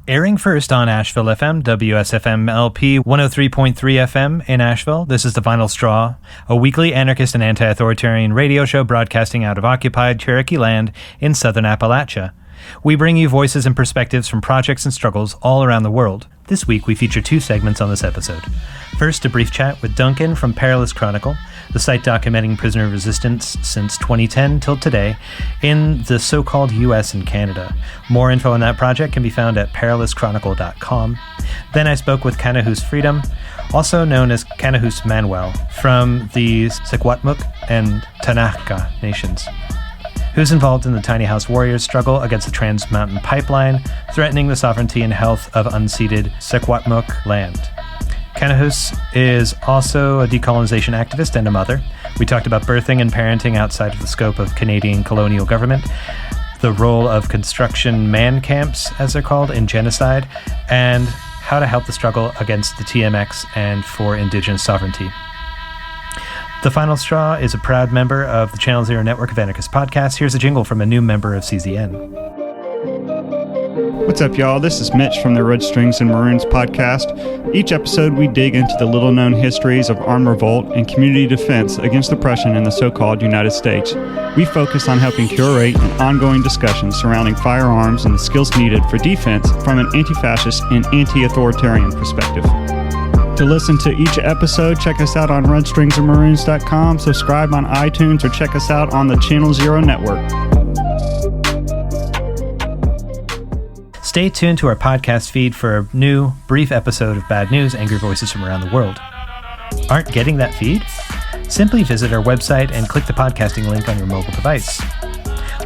Airing first on Asheville FM, WSFM LP 103.3 FM in Asheville, this is The Final Straw, a weekly anarchist and anti-authoritarian radio show broadcasting out of occupied Cherokee land in southern Appalachia. We bring you voices and perspectives from projects and struggles all around the world. This week we feature two segments on this episode. First, a brief chat with Duncan from Perilous Chronicle, the site documenting prisoner resistance since 2010 till today in the so-called US and Canada. More info on that project can be found at perilouschronicle.com. Then I spoke with Kanahus Freedom, also known as Kanahus Manuel, from the Secwepemc and Ktunaxa nations, who's involved in the Tiny House Warriors struggle against the Trans Mountain Pipeline, threatening the sovereignty and health of unceded Secwepemc land. Kanahus is also a decolonization activist and a mother. We talked about birthing and parenting outside of the scope of Canadian colonial government, the role of construction man camps, as they're called, in genocide, and how to help the struggle against the TMX and for Indigenous sovereignty. The Final Straw is a proud member of the Channel Zero network of anarchist podcasts. Here's a jingle from a new member of CZN. What's up, y'all? This is Mitch from the Red Strings and Maroons podcast. Each episode, we dig into the little-known histories of armed revolt and community defense against oppression in the so-called United States. We focus on helping curate an ongoing discussion surrounding firearms and the skills needed for defense from an anti-fascist and anti-authoritarian perspective. To listen to each episode, check us out on redstringsandmaroons.com, subscribe on iTunes, or check us out on the Channel Zero network. Stay tuned to our podcast feed for a new, brief episode of Bad News, Angry Voices from Around the World. Aren't getting that feed? Simply visit our website and click the podcasting link on your mobile device.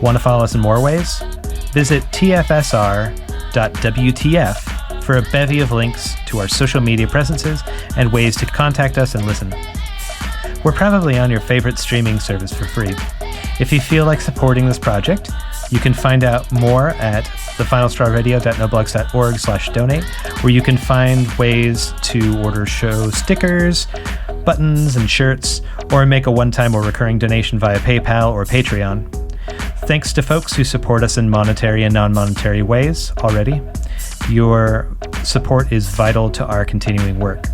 Want to follow us in more ways? Visit tfsr.wtf for a bevy of links to our social media presences and ways to contact us and listen. We're probably on your favorite streaming service for free. If you feel like supporting this project, you can find out more at thefinalstrawradio.noblogs.org/donate, where you can find ways to order show stickers, buttons, and shirts, or make a one-time or recurring donation via PayPal or Patreon. Thanks to folks who support us in monetary and non-monetary ways already. Your support is vital to our continuing work.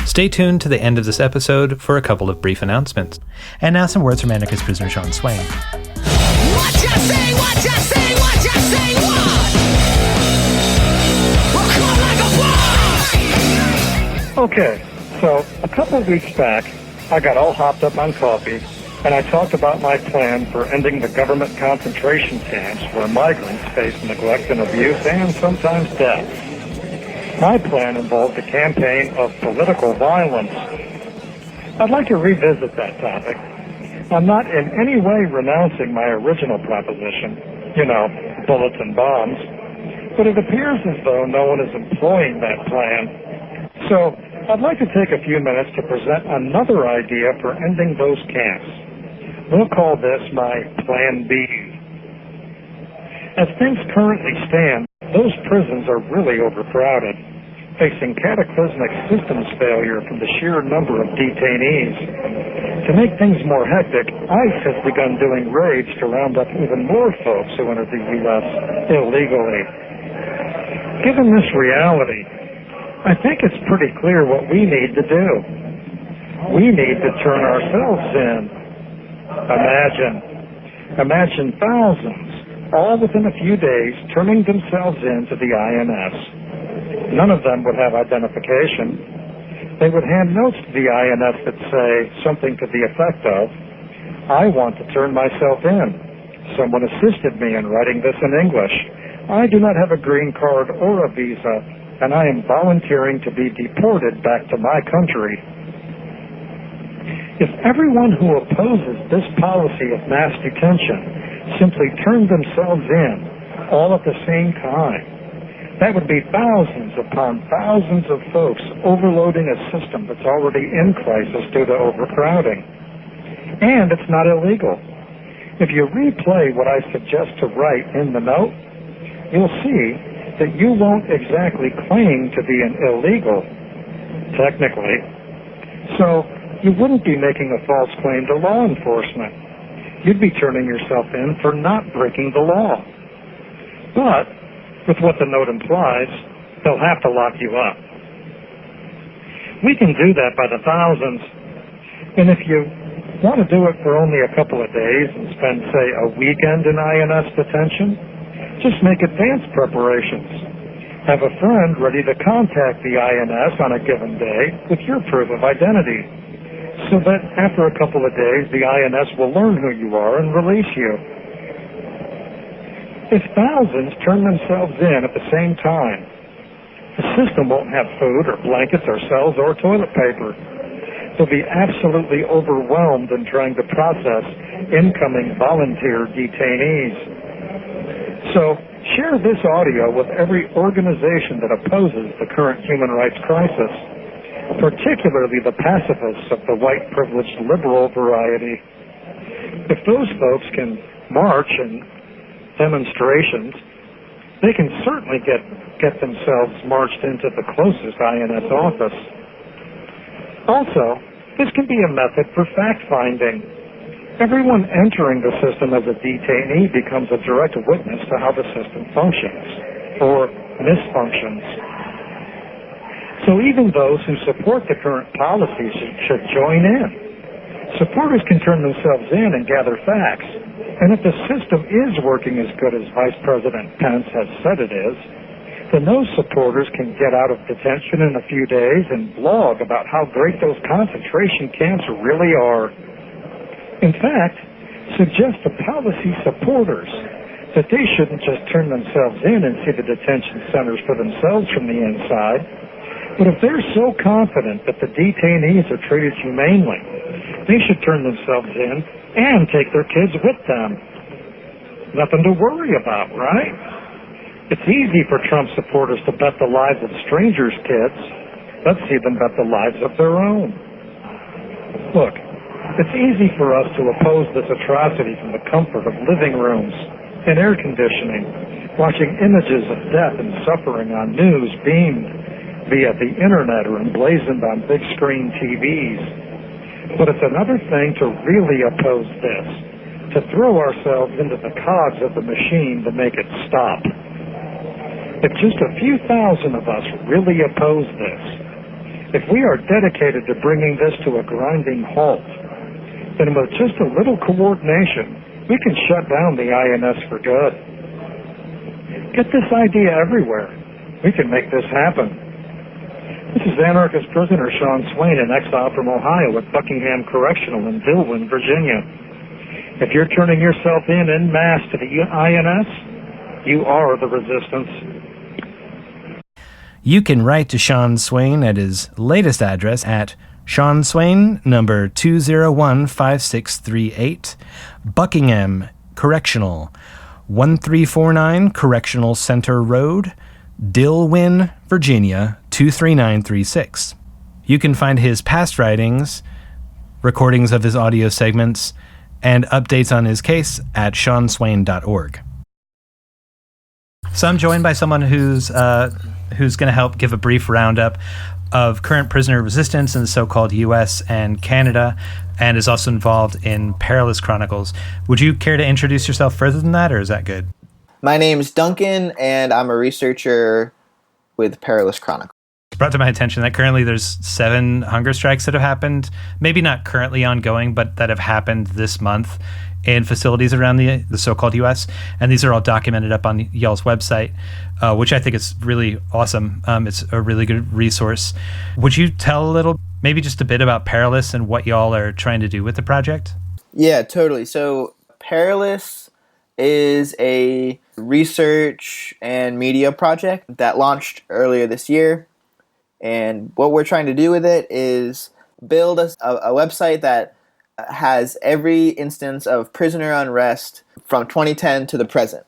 Stay tuned to the end of this episode for a couple of brief announcements. And now some words from anarchist prisoner Sean Swain. What you say, what you say, what you say, what? We'll come like a bomb! Okay, so a couple of weeks back, I got all hopped up on coffee, and I talked about my plan for ending the government concentration camps where migrants face neglect and abuse and sometimes death. My plan involved a campaign of political violence. I'd like to revisit that topic. I'm not in any way renouncing my original proposition, bullets and bombs, but it appears as though no one is employing that plan. So I'd like to take a few minutes to present another idea for ending those camps. We'll call this my Plan B. As things currently stand, those prisons are really overcrowded, facing cataclysmic systems failure from the sheer number of detainees. To make things more hectic, ICE has begun doing raids to round up even more folks who entered the U.S. illegally. Given this reality, I think it's pretty clear what we need to do. We need to turn ourselves in. Imagine thousands, all within a few days, turning themselves in to the INS. None of them would have identification. They would hand notes to the INS that say something to the effect of, I want to turn myself in. Someone assisted me in writing this in English. I do not have a green card or a visa, and I am volunteering to be deported back to my country. If everyone who opposes this policy of mass detention simply turned themselves in all at the same time, that would be thousands upon thousands of folks overloading a system that's already in crisis due to overcrowding. And it's not illegal. If you replay what I suggest to write in the note, you'll see that you won't exactly claim to be an illegal, technically. So you wouldn't be making a false claim to law enforcement. You'd be turning yourself in for not breaking the law. But with what the note implies, they'll have to lock you up. We can do that by the thousands. And if you want to do it for only a couple of days and spend, say, a weekend in INS detention, just make advance preparations. Have a friend ready to contact the INS on a given day with your proof of identity, so that after a couple of days, the INS will learn who you are and release you. If thousands turn themselves in at the same time, the system won't have food or blankets or cells or toilet paper. They'll be absolutely overwhelmed in trying to process incoming volunteer detainees. So, share this audio with every organization that opposes the current human rights crisis, particularly the pacifists of the white privileged liberal variety. If those folks can march in demonstrations, they can certainly get themselves marched into the closest INS office. Also, this can be a method for fact-finding. Everyone entering the system as a detainee becomes a direct witness to how the system functions, or misfunctions. So even those who support the current policies should join in. Supporters can turn themselves in and gather facts. And if the system is working as good as Vice President Pence has said it is, then those supporters can get out of detention in a few days and blog about how great those concentration camps really are. In fact, suggest to policy supporters that they shouldn't just turn themselves in and see the detention centers for themselves from the inside, but if they're so confident that the detainees are treated humanely, they should turn themselves in and take their kids with them. Nothing to worry about, right? It's easy for Trump supporters to bet the lives of strangers' kids. Let's see them bet the lives of their own. Look, it's easy for us to oppose this atrocity from the comfort of living rooms and air conditioning, watching images of death and suffering on news beamed via the internet or emblazoned on big screen TVs. But it's another thing to really oppose this, to throw ourselves into the cogs of the machine to make it stop. If just a few thousand of us really oppose this, if we are dedicated to bringing this to a grinding halt, then with just a little coordination, we can shut down the INS for good. Get this idea everywhere. We can make this happen. This is anarchist prisoner Sean Swain, in exile from Ohio at Buckingham Correctional in Dillwyn, Virginia. If you're turning yourself in masse to the INS, you are the resistance. You can write to Sean Swain at his latest address at Sean Swain, number 2015638, Buckingham Correctional, 1349 Correctional Center Road, Dillwyn, Virginia, 23936. You can find his past writings, recordings of his audio segments, and updates on his case at seanswain.org. So I'm joined by someone who's going to help give a brief roundup of current prisoner resistance in the so-called U.S. and Canada, and is also involved in Perilous Chronicles. Would you care to introduce yourself further than that, or is that good? My name's Duncan, and I'm a researcher with Perilous Chronicles. Brought to my attention that currently there's 7 hunger strikes that have happened, maybe not currently ongoing, but that have happened this month in facilities around the so-called U.S., and these are all documented up on y'all's website, which I think is really awesome. It's a really good resource. Would you tell a little, maybe just a bit about Perilous and what y'all are trying to do with the project? Yeah, totally. So Perilous is a research and media project that launched earlier this year, and what we're trying to do with it is build a website that has every instance of prisoner unrest from 2010 to the present.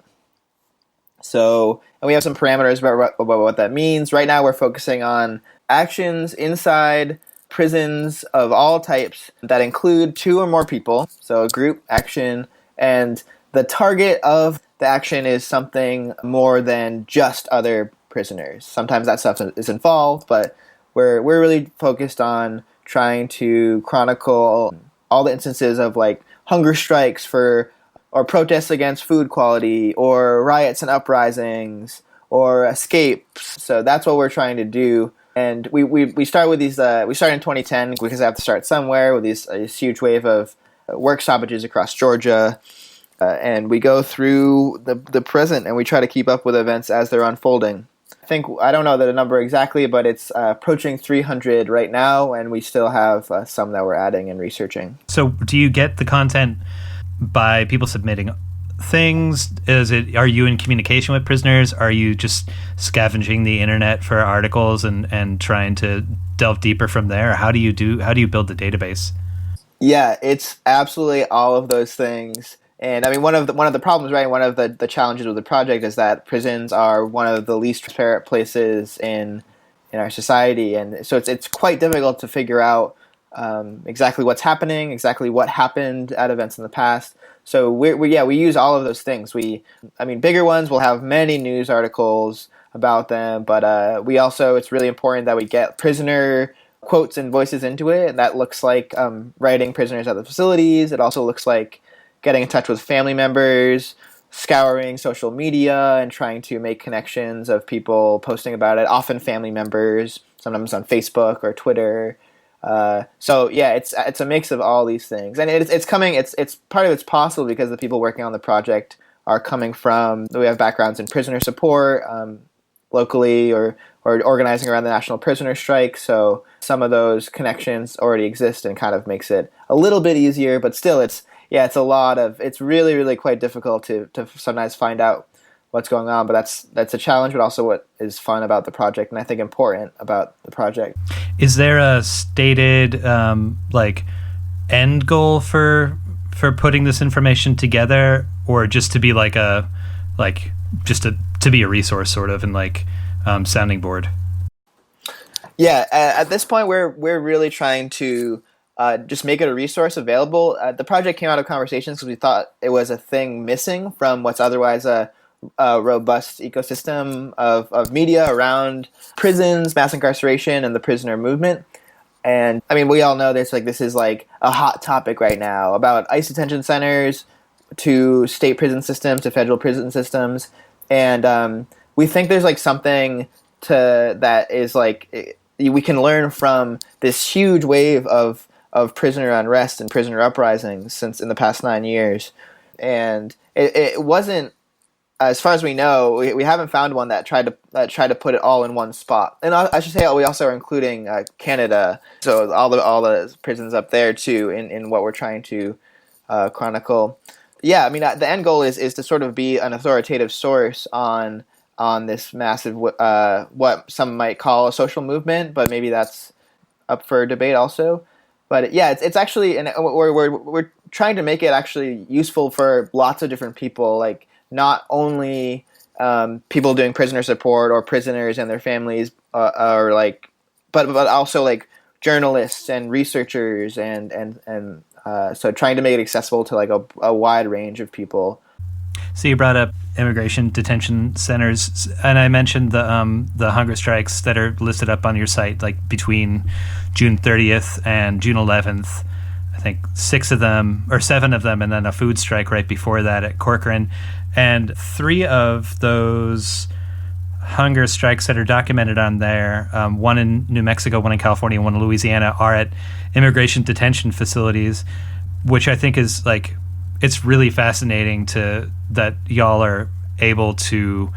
So, and we have some parameters about what that means. Right now we're focusing on actions inside prisons of all types that include 2 or more people, so a group action, and the target of the action is something more than just other prisoners. Sometimes that stuff is involved, but we're really focused on trying to chronicle all the instances of like hunger strikes or protests against food quality, or riots and uprisings, or escapes. So that's what we're trying to do. And we start with these. We start in 2010 because I have to start somewhere with this huge wave of work stoppages across Georgia, and we go through the present and we try to keep up with events as they're unfolding. I don't know the number exactly, but it's approaching 300 right now, and we still have some that we're adding and researching. So, do you get the content by people submitting things? Are you in communication with prisoners? Are you just scavenging the internet for articles and trying to delve deeper from there? How do you build the database? Yeah, it's absolutely all of those things. And I mean, one of the problems, right? One of the challenges with the project is that prisons are one of the least transparent places in our society, and so it's quite difficult to figure out exactly what's happening, exactly what happened at events in the past. So we use all of those things. Bigger ones will have many news articles about them, but it's really important that we get prisoner quotes and voices into it. And that looks like writing prisoners at the facilities. It also looks like getting in touch with family members, scouring social media, and trying to make connections of people posting about it. Often family members, sometimes on Facebook or Twitter. It's a mix of all these things, and it's part of it's possible because the people working on the project are coming from. We have backgrounds in prisoner support locally, or organizing around the national prisoner strike. So some of those connections already exist, and kind of makes it a little bit easier. But still, it's really, really quite difficult to sometimes find out what's going on, but that's a challenge, but also what is fun about the project, and I think important about the project. Is there a stated end goal for putting this information together, or just to be to be a resource sort of, and sounding board? Yeah, at this point we're really trying to just make it a resource available. The project came out of conversations because we thought it was a thing missing from what's otherwise a robust ecosystem of media around prisons, mass incarceration, and the prisoner movement. And I mean, we all know this is a hot topic right now, about ICE detention centers to state prison systems to federal prison systems. And we think there's something that is we can learn from this huge wave of prisoner unrest and prisoner uprisings since in the past 9 years. And it wasn't, as far as we know, we haven't found one that tried to put it all in one spot. And I should say we also are including Canada, so all the prisons up there too in what we're trying to chronicle. Yeah, I mean the end goal is to sort of be an authoritative source on this massive what some might call a social movement, but maybe that's up for debate also. But yeah, it's actually, and we're trying to make it actually useful for lots of different people, not only people doing prisoner support or prisoners and their families, but also journalists and researchers and so trying to make it accessible to a wide range of people. So you brought up immigration detention centers, and I mentioned the hunger strikes that are listed up on your site, between June 30th and June 11th. I think 7 of them, and then a food strike right before that at Corcoran. And 3 of those hunger strikes that are documented on there, one in New Mexico, one in California, one in Louisiana, are at immigration detention facilities, which I think is it's really fascinating that y'all are able to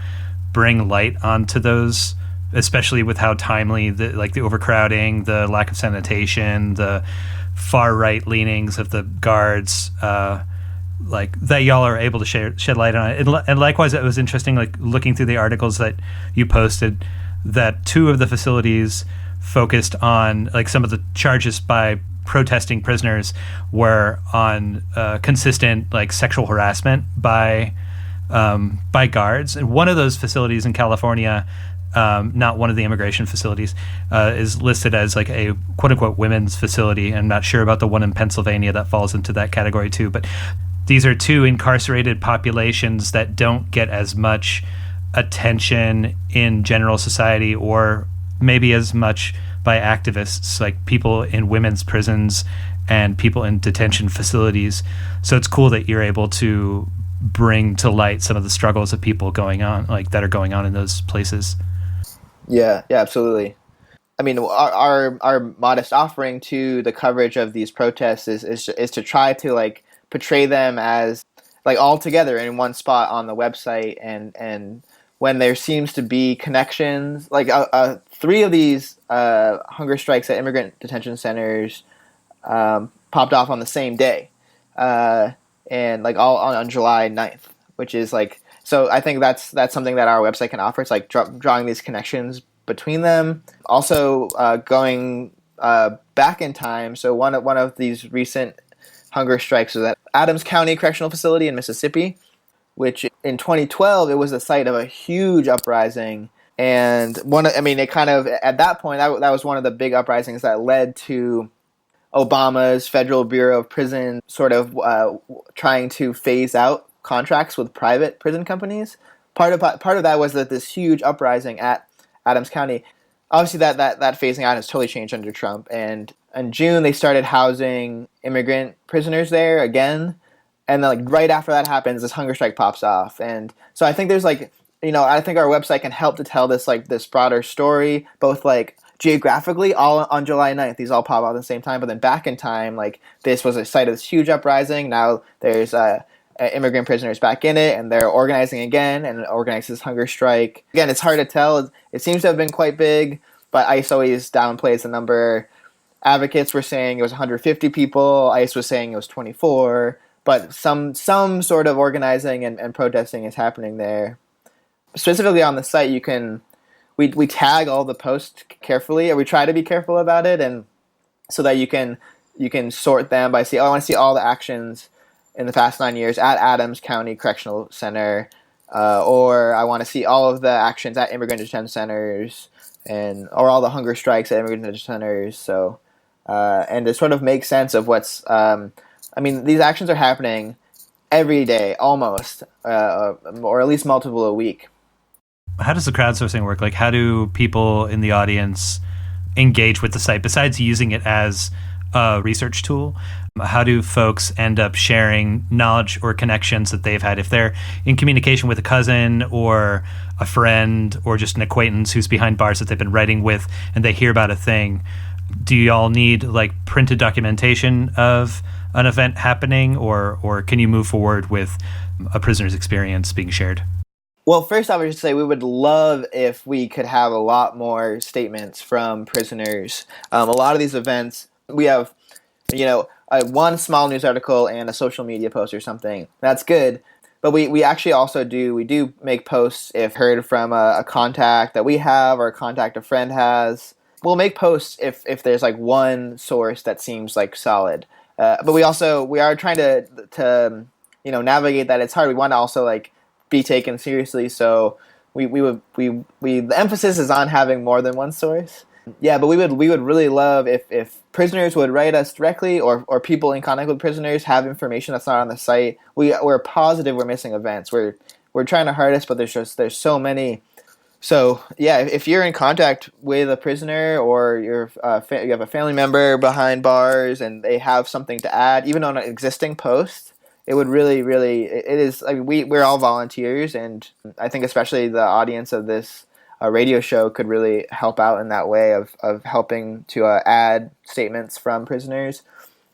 bring light onto those, especially with how timely the overcrowding, the lack of sanitation, the far right leanings of the guards, that y'all are able to shed light on it. And likewise, it was interesting, looking through the articles that you posted, that 2 of the facilities focused on some of the charges by protesting prisoners were on consistent sexual harassment by guards. And one of those facilities in California, not one of the immigration facilities, is listed as a quote-unquote women's facility. I'm not sure about the one in Pennsylvania that falls into that category too, but these are 2 incarcerated populations that don't get as much attention in general society, or maybe as much by activists, people in women's prisons and people in detention facilities. So it's cool that you're able to bring to light some of the struggles of people that are going on in those places. Yeah, absolutely. I mean, our modest offering to the coverage of these protests is to try to like portray them as like all together in one spot on the website, and when there seems to be connections, like 3 of these hunger strikes at immigrant detention centers popped off on the same day, and like all on July 9th, which is like, so I think that's something that our website can offer. It's like drawing these connections between them. Also, going back in time. So one of these recent hunger strikes was at Adams County Correctional Facility in Mississippi, which in 2012 it was the site of a huge uprising. And it kind of, at that point, that was one of the big uprisings that led to Obama's Federal Bureau of Prison sort of trying to phase out contracts with private prison companies. Part of that was that this huge uprising at Adams County. Obviously, that phasing out has totally changed under Trump. And in June, they started housing immigrant prisoners there again. And then, like, right after that happens, this hunger strike pops off. And so I think there's like, I think our website can help to tell this broader story, both like geographically, all on July 9th, these all pop out at the same time. But then back in time, like, this was a site of this huge uprising. Now there's immigrant prisoners back in it, and they're organizing again and organize this hunger strike. Again, it's hard to tell. It seems to have been quite big, but ICE always downplays the number. Advocates were saying it was 150 people. ICE was saying it was 24. But some sort of organizing and protesting is happening there. Specifically on the site, we tag all the posts carefully, or we try to be careful about it, and so that you can sort them by I want to see all the actions in the past 9 years at Adams County Correctional Center, or I want to see all of the actions at immigrant detention centers, or all the hunger strikes at immigrant detention centers. So, and to sort of make sense of what's, these actions are happening every day, almost, or at least multiple a week. How does the crowdsourcing work? Like, how do people in the audience engage with the site besides using it as a research tool? How do folks end up sharing knowledge or connections that they've had? If they're in communication with a cousin or a friend or just an acquaintance who's behind bars that they've been writing with, and they hear about a thing, do you all need like printed documentation of an event happening, or can you move forward with a prisoner's experience being shared? Well, first off, I should say we would love if we could have a lot more statements from prisoners. A lot of these events, we have, one small news article and a social media post or something. That's good. But we actually also do make posts if heard from a contact that we have or a contact a friend has. We'll make posts if there's like one source that seems like solid. But we are trying to navigate that. It's hard. We want to also like be taken seriously, so the emphasis is on having more than one source. Yeah, but we would really love if prisoners would write us directly, or people in contact with prisoners have information that's not on the site. We're positive we're missing events. We're trying our hardest, but there's so many. So yeah, if you're in contact with a prisoner, or you have a family member behind bars and they have something to add, even on an existing post, it would really, it is. I mean, we're all volunteers, and I think especially the audience of this radio show could really help out in that way of helping to add statements from prisoners.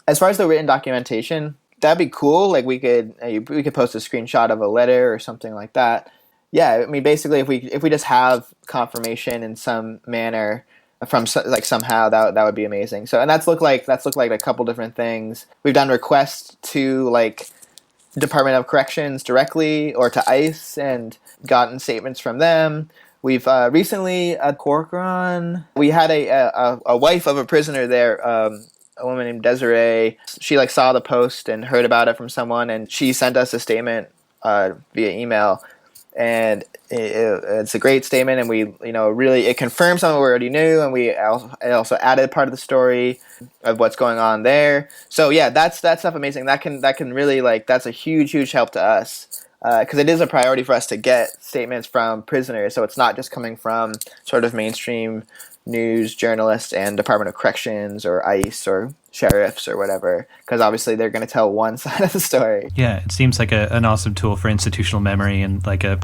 As far as the written documentation, that'd be cool. Like we could post a screenshot of a letter or something like that. Yeah, I mean, basically, if we just have confirmation in some manner from somehow, that would be amazing. So, and that's looked like a couple different things. We've done requests to like Department of Corrections directly or to ICE and gotten statements from them. We've recently at Corcoran, we had a wife of a prisoner there, a woman named Desiree. She like saw the post and heard about it from someone, and she sent us a statement via email. And it's a great statement, and we, really, it confirms something we already knew, and it also added part of the story of what's going on there. So yeah, that's stuff amazing. That can really, like, that's a huge help to us. because it is a priority for us to get statements from prisoners. So it's not just coming from sort of mainstream news journalists and Department of Corrections or ICE or sheriffs or whatever, because obviously they're going to tell one side of the story. Yeah, it seems like an awesome tool for institutional memory and like a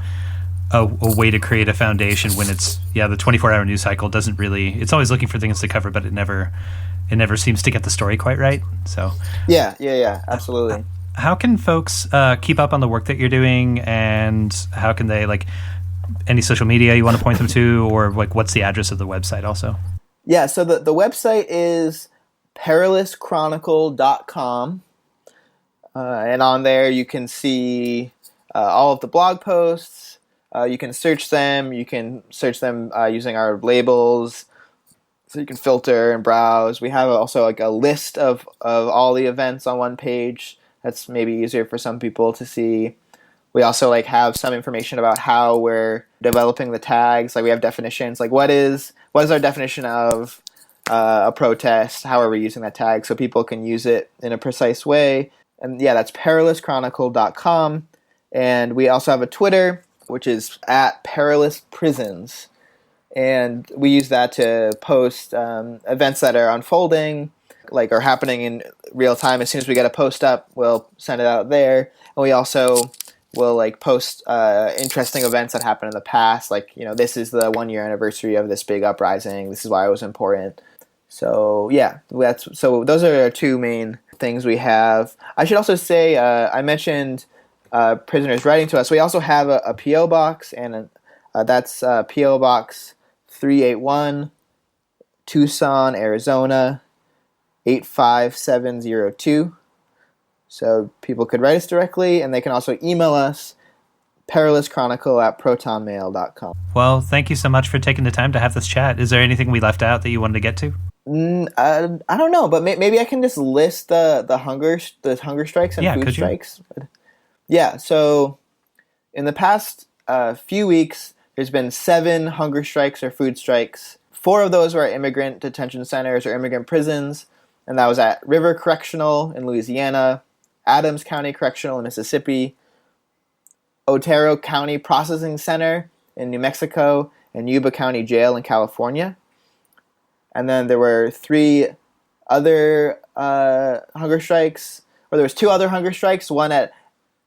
way to create a foundation when it's, the 24-hour news cycle doesn't really, it's always looking for things to cover, but it never seems to get the story quite right. So Yeah, absolutely. How can folks keep up on the work that you're doing, and how can they, like, any social media you want to point them to, or like what's the address of the website also? Yeah, so the website is perilouschronicle.com, and on there you can see all of the blog posts. You can search them. You can search them using our labels, so you can filter and browse. We have also like a list of all the events on one page. That's maybe easier for some people to see. We also like have some information about how we're developing the tags. Like we have definitions. Like what is our definition of a protest? How are we using that tag so people can use it in a precise way? And yeah, that's perilouschronicle.com. And we also have a Twitter, which is at Perilous Prisons. And we use that to post events that are unfolding, like are happening in real time. As soon as we get a post up, we'll send it out there. And we also will like post interesting events that happened in the past. Like, this is the 1 year anniversary of this big uprising. This is why it was important. So yeah, so those are our two main things we have. I should also say, I mentioned prisoners writing to us. We also have a P.O. box, and that's P.O. Box 381, Tucson, Arizona, 85702. So people could write us directly, and they can also email us, perilouschronicle@protonmail.com. Well, thank you so much for taking the time to have this chat. Is there anything we left out that you wanted to get to? I don't know, but maybe I can just list the hunger strikes and food strikes. Yeah, so in the past few weeks, there's been 7 hunger strikes or food strikes. 4 of those were at immigrant detention centers or immigrant prisons, and that was at River Correctional in Louisiana, Adams County Correctional in Mississippi, Otero County Processing Center in New Mexico, and Yuba County Jail in California. And then there were 3 other hunger strikes, or there was 2 other hunger strikes, one at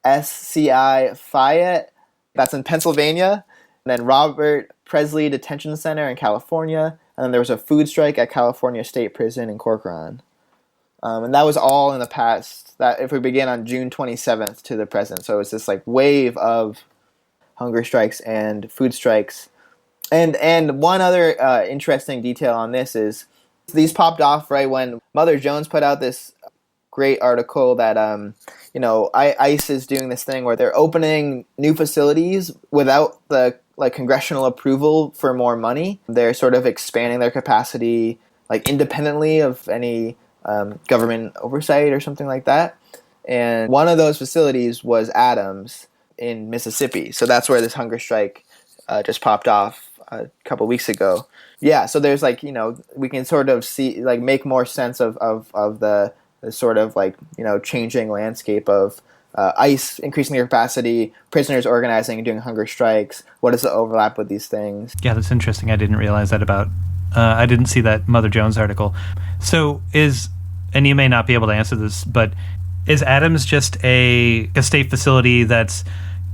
SCI Fayette, that's in Pennsylvania, and then Robert Presley Detention Center in California, and then there was a food strike at California State Prison in Corcoran. And that was all in the past, that if we begin on June 27th to the present. So it was this like wave of hunger strikes and food strikes. And one other interesting detail on this is these popped off right when Mother Jones put out this great article that ICE is doing this thing where they're opening new facilities without the congressional approval for more money. They're sort of expanding their capacity independently of any government oversight or something like that. And one of those facilities was Adams in Mississippi. So that's where this hunger strike just popped off a couple weeks ago. Yeah, so there's we can sort of see make more sense of the sort of changing landscape of ICE increasing their capacity, prisoners organizing and doing hunger strikes. What is the overlap with these things? Yeah, that's interesting. I didn't realize that about. I didn't see that Mother Jones article. So and you may not be able to answer this, but is Adams just a state facility that's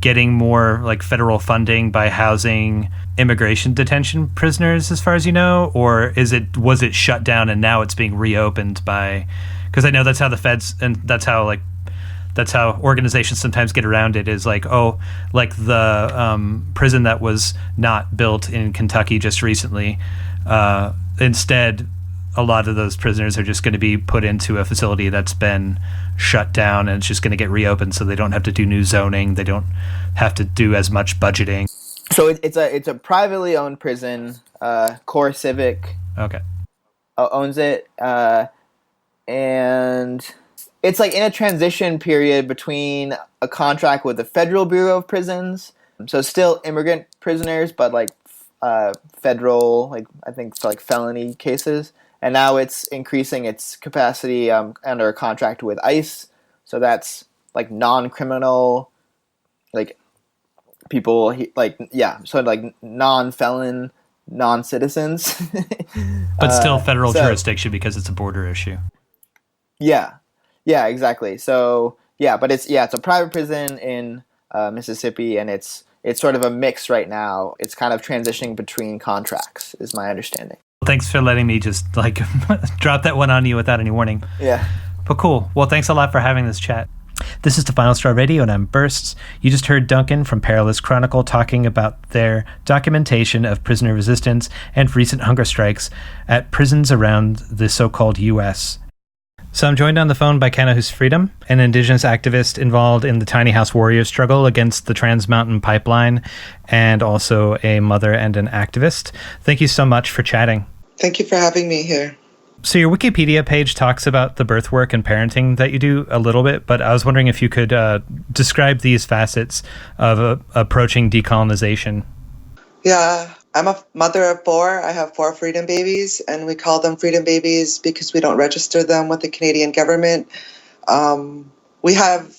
getting more federal funding by housing immigration detention prisoners, as far as you know, or was it shut down and now it's being reopened by? Because I know that's how the feds and that's how organizations sometimes get around it. Is the prison that was not built in Kentucky just recently. Instead, a lot of those prisoners are just going to be put into a facility that's been shut down, and it's just going to get reopened, so they don't have to do new zoning. They don't have to do as much budgeting. So it's a privately owned prison. Core Civic owns it, and it's in a transition period between a contract with the Federal Bureau of Prisons, so still immigrant prisoners, but federal, I think for felony cases. And now it's increasing its capacity under a contract with ICE. So that's non-criminal like people so like non-felon, non-citizens. But still federal so- jurisdiction because it's a border issue. Yeah, yeah, exactly. So yeah, but it's a private prison in Mississippi, and it's sort of a mix right now. It's kind of transitioning between contracts, is my understanding. Thanks for letting me just like drop that one on you without any warning. Yeah. But cool. Well, thanks a lot for having this chat. This is the Final Straw Radio, and I'm Bursts. You just heard Duncan from Perilous Chronicle talking about their documentation of prisoner resistance and recent hunger strikes at prisons around the so-called U.S. So I'm joined on the phone by Kanahus Freedom, an Indigenous activist involved in the Tiny House Warrior struggle against the Trans Mountain Pipeline, and also a mother and an activist. Thank you so much for chatting. Thank you for having me here. So your Wikipedia page talks about the birth work and parenting that you do a little bit, but I was wondering if you could describe these facets of approaching decolonization. Yeah, I'm a mother of 4. I have 4 freedom babies, and we call them freedom babies because we don't register them with the Canadian government. We have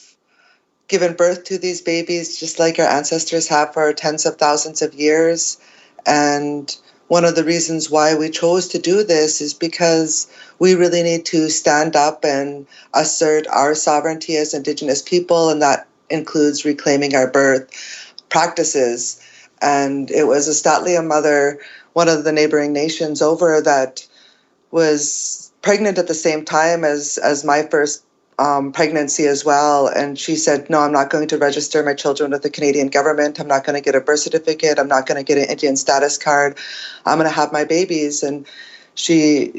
given birth to these babies just like our ancestors have for tens of thousands of years. And one of the reasons why we chose to do this is because we really need to stand up and assert our sovereignty as Indigenous people, and that includes reclaiming our birth practices. And it was a Statlia mother, one of the neighboring nations over, that was pregnant at the same time as my first pregnancy as well. And she said, no, I'm not going to register my children with the Canadian government. I'm not going to get a birth certificate. I'm not going to get an Indian status card. I'm going to have my babies. And she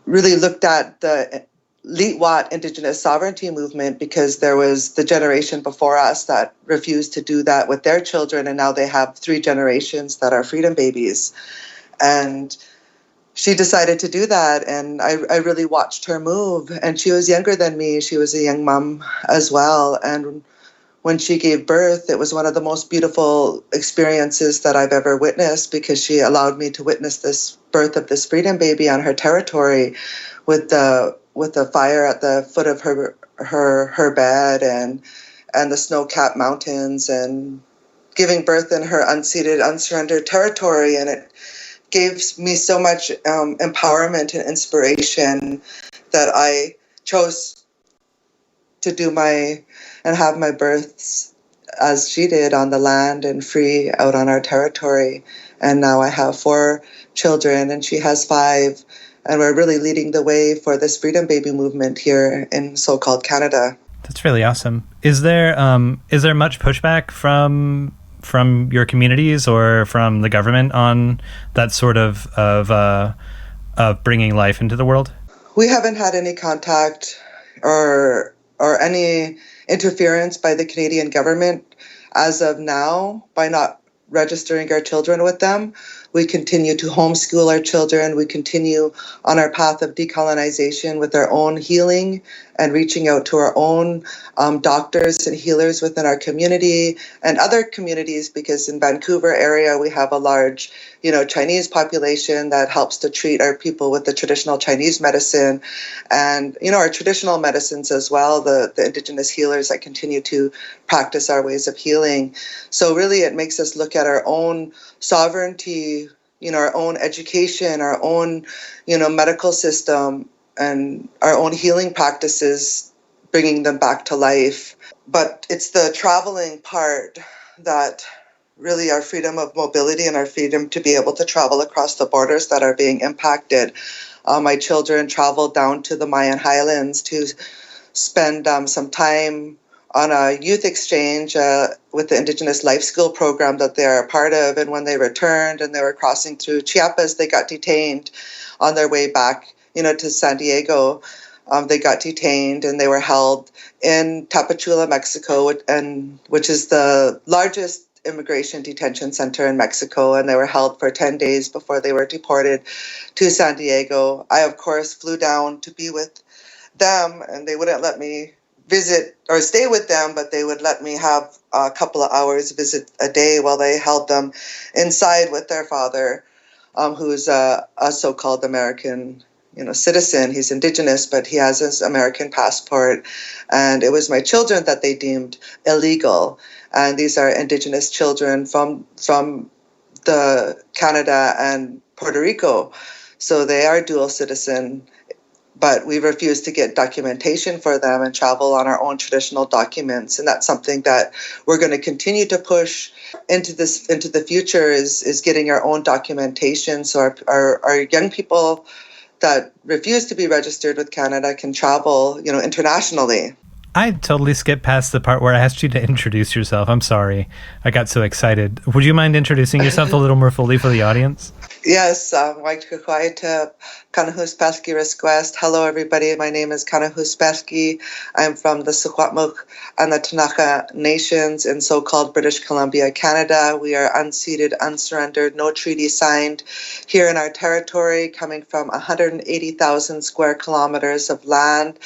really looked at the Litwat Indigenous sovereignty movement, because there was the generation before us that refused to do that with their children. And now they have 3 generations that are freedom babies. And she decided to do that, and I really watched her move. And she was younger than me. She was a young mom as well. And when she gave birth, it was one of the most beautiful experiences that I've ever witnessed, because she allowed me to witness this birth of this freedom baby on her territory with the fire at the foot of her bed and the snow-capped mountains, and giving birth in her unceded, unsurrendered territory. And it gave me so much empowerment and inspiration that I chose to do and have my births as she did, on the land and free out on our territory. And now I have 4 children, and she has 5. And we're really leading the way for this freedom baby movement here in so-called Canada. That's really awesome. Is there much pushback from your communities or from the government on that sort of bringing life into the world? We haven't had any contact or any interference by the Canadian government as of now by not registering our children with them. We continue to homeschool our children. We continue on our path of decolonization with our own healing and reaching out to our own doctors and healers within our community and other communities, because in Vancouver area, we have a large, Chinese population that helps to treat our people with the traditional Chinese medicine and, our traditional medicines as well, the Indigenous healers that continue to practice our ways of healing. So really it makes us look at our own sovereignty, our own education, our own, medical system, and our own healing practices, bringing them back to life. But it's the traveling part that really our freedom of mobility and our freedom to be able to travel across the borders that are being impacted. My children traveled down to the Mayan Highlands to spend some time on a youth exchange with the Indigenous Life Skill program that they're a part of. And when they returned and they were crossing through Chiapas, they got detained on their way back, to San Diego. They got detained and they were held in Tapachula, Mexico, which is the largest immigration detention center in Mexico. And they were held for 10 days before they were deported to San Diego. I, of course, flew down to be with them, and they wouldn't let me visit or stay with them, but they would let me have a couple of hours visit a day while they held them inside with their father, who's a so-called American, citizen. He's Indigenous, but he has his American passport. And it was my children that they deemed illegal. And these are Indigenous children from the Canada and Puerto Rico. So they are dual citizen, but we refuse to get documentation for them and travel on our own traditional documents. And that's something that we're going to continue to push into the future is getting our own documentation. So our young people that refuse to be registered with Canada can travel, internationally. I totally skipped past the part where I asked you to introduce yourself. I'm sorry. I got so excited. Would you mind introducing yourself a little more fully for the audience? Yes, Kanahus Freedom. Hello, everybody. My name is Kanahus Freedom. I'm from the Secwepemc and the Ktunaxa nations in so-called British Columbia, Canada. We are unceded, unsurrendered, no treaty signed here in our territory, coming from 180,000 square kilometers of land,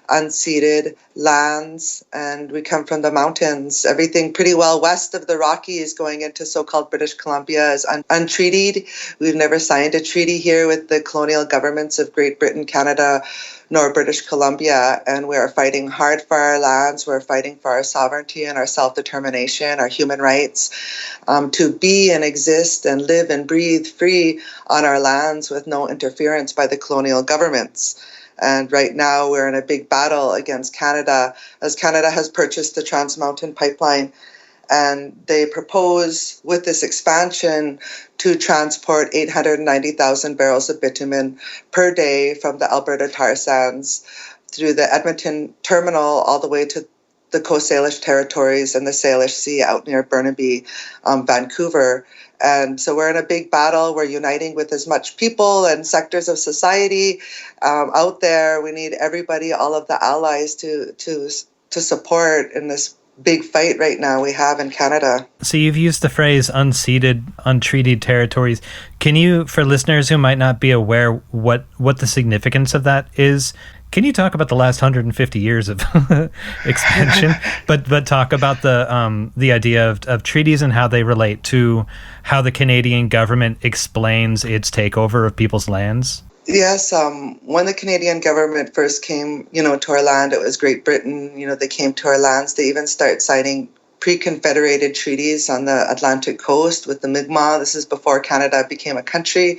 unceded lands, and we come from the mountains. Everything pretty well west of the Rockies going into so-called British Columbia is untreated. We've never signed a treaty here with the colonial governments of Great Britain, Canada, nor British Columbia, and we are fighting hard for our lands. We're fighting for our sovereignty and our self-determination, our human rights, to be and exist and live and breathe free on our lands with no interference by the colonial governments. And right now we're in a big battle against Canada, as Canada has purchased the Trans Mountain Pipeline. And they propose with this expansion to transport 890,000 barrels of bitumen per day from the Alberta tar sands through the Edmonton terminal all the way to the Coast Salish territories and the Salish Sea out near Burnaby, Vancouver. And so we're in a big battle. We're uniting with as much people and sectors of society out there. We need everybody, all of the allies to support in this big fight right now we have in Canada. So you've used the phrase unceded, untreated territories. Can you, for listeners who might not be aware what the significance of that is, can you talk about the last 150 years of expansion, but talk about the idea of treaties and how they relate to how the Canadian government explains its takeover of people's lands? Yes, when the Canadian government first came, to our land, it was Great Britain. They came to our lands. They even started signing pre-confederated treaties on the Atlantic coast with the Mi'kmaq. This is before Canada became a country,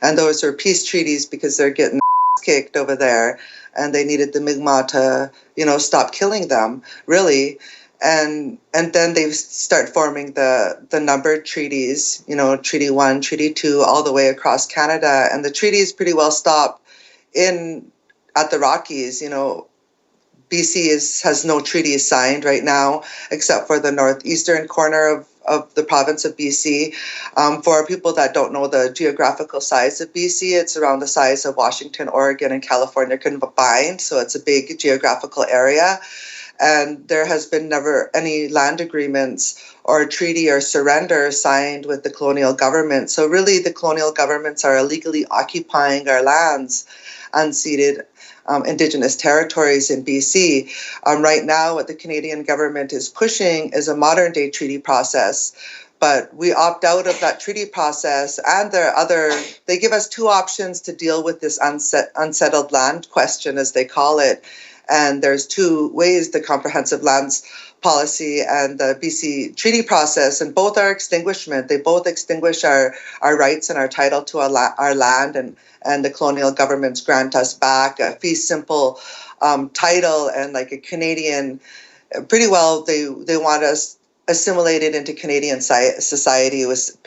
and those were peace treaties because they're getting kicked over there, and they needed the Mi'kmaq to, stop killing them, really. And then they start forming the numbered treaties, Treaty 1, Treaty 2, all the way across Canada. And the treaties pretty well stop at the Rockies. BC has no treaties signed right now, except for the northeastern corner of the province of BC. For people that don't know the geographical size of BC, it's around the size of Washington, Oregon, and California combined. So it's a big geographical area. And there has been never any land agreements or treaty or surrender signed with the colonial government. So really the colonial governments are illegally occupying our lands, unceded Indigenous territories in BC. Right now, what the Canadian government is pushing is a modern day treaty process. But we opt out of that treaty process, and they give us two options to deal with this unsettled land question, as they call it. And there's two ways, the comprehensive lands policy and the BC treaty process, and both are extinguishment. They both extinguish our rights and our title to our land, and the colonial governments grant us back a fee simple title and like a Canadian, pretty well they want us assimilated into Canadian society with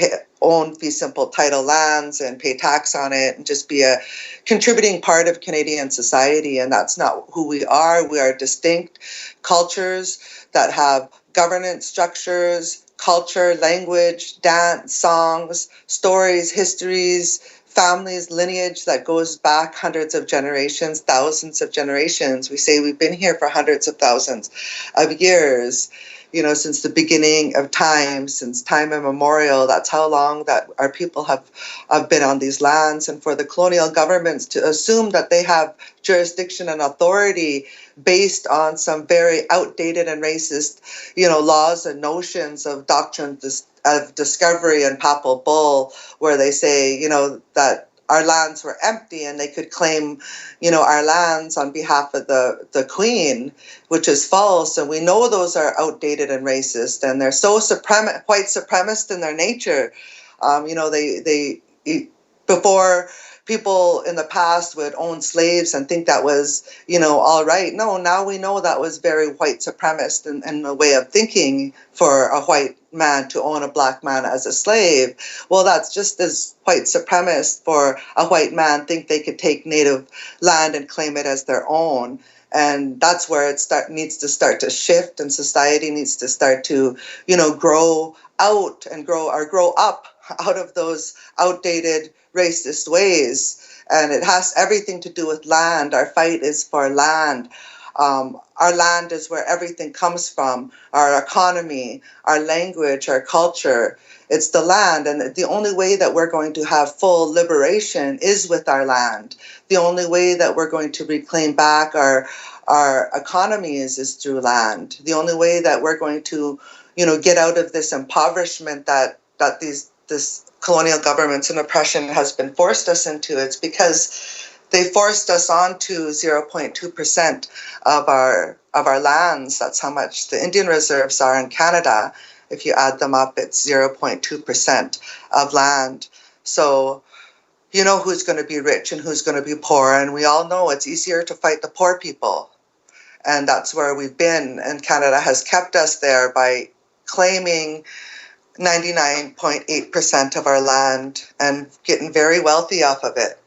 own fee simple title lands and pay tax on it and just be a contributing part of Canadian society. And that's not who we are. We are distinct cultures that have governance structures, culture, language, dance, songs, stories, histories, families, lineage that goes back hundreds of generations, thousands of generations. We say we've been here for hundreds of thousands of years. Since the beginning of time, since time immemorial. That's how long that our people have been on these lands. And for the colonial governments to assume that they have jurisdiction and authority based on some very outdated and racist, laws and notions of doctrine of discovery and papal bull, where they say, that our lands were empty and they could claim, our lands on behalf of the Queen, which is false. And we know those are outdated and racist, and they're so white supremacist in their nature. They before people in the past would own slaves and think that was, all right. No, now we know that was very white supremacist and a way of thinking for a white man to own a black man as a slave. Well, that's just as white supremacist for a white man think they could take native land and claim it as their own. And that's where it needs to start to shift, and society needs to start to, grow out and grow up out of those outdated racist ways. And it has everything to do with land. Our fight is for land. Our land is where everything comes from, our economy, our language, our culture. It's the land. And the only way that we're going to have full liberation is with our land. The only way that we're going to reclaim back our economies is through land. The only way that we're going to, get out of this impoverishment that this colonial governments and oppression has been forced us into, it's because they forced us onto 0.2% of our lands. That's how much the Indian reserves are in Canada. If you add them up, it's 0.2% of land. So you know who's going to be rich and who's going to be poor. And we all know it's easier to fight the poor people. And that's where we've been. And Canada has kept us there by claiming 99.8% of our land and getting very wealthy off of it.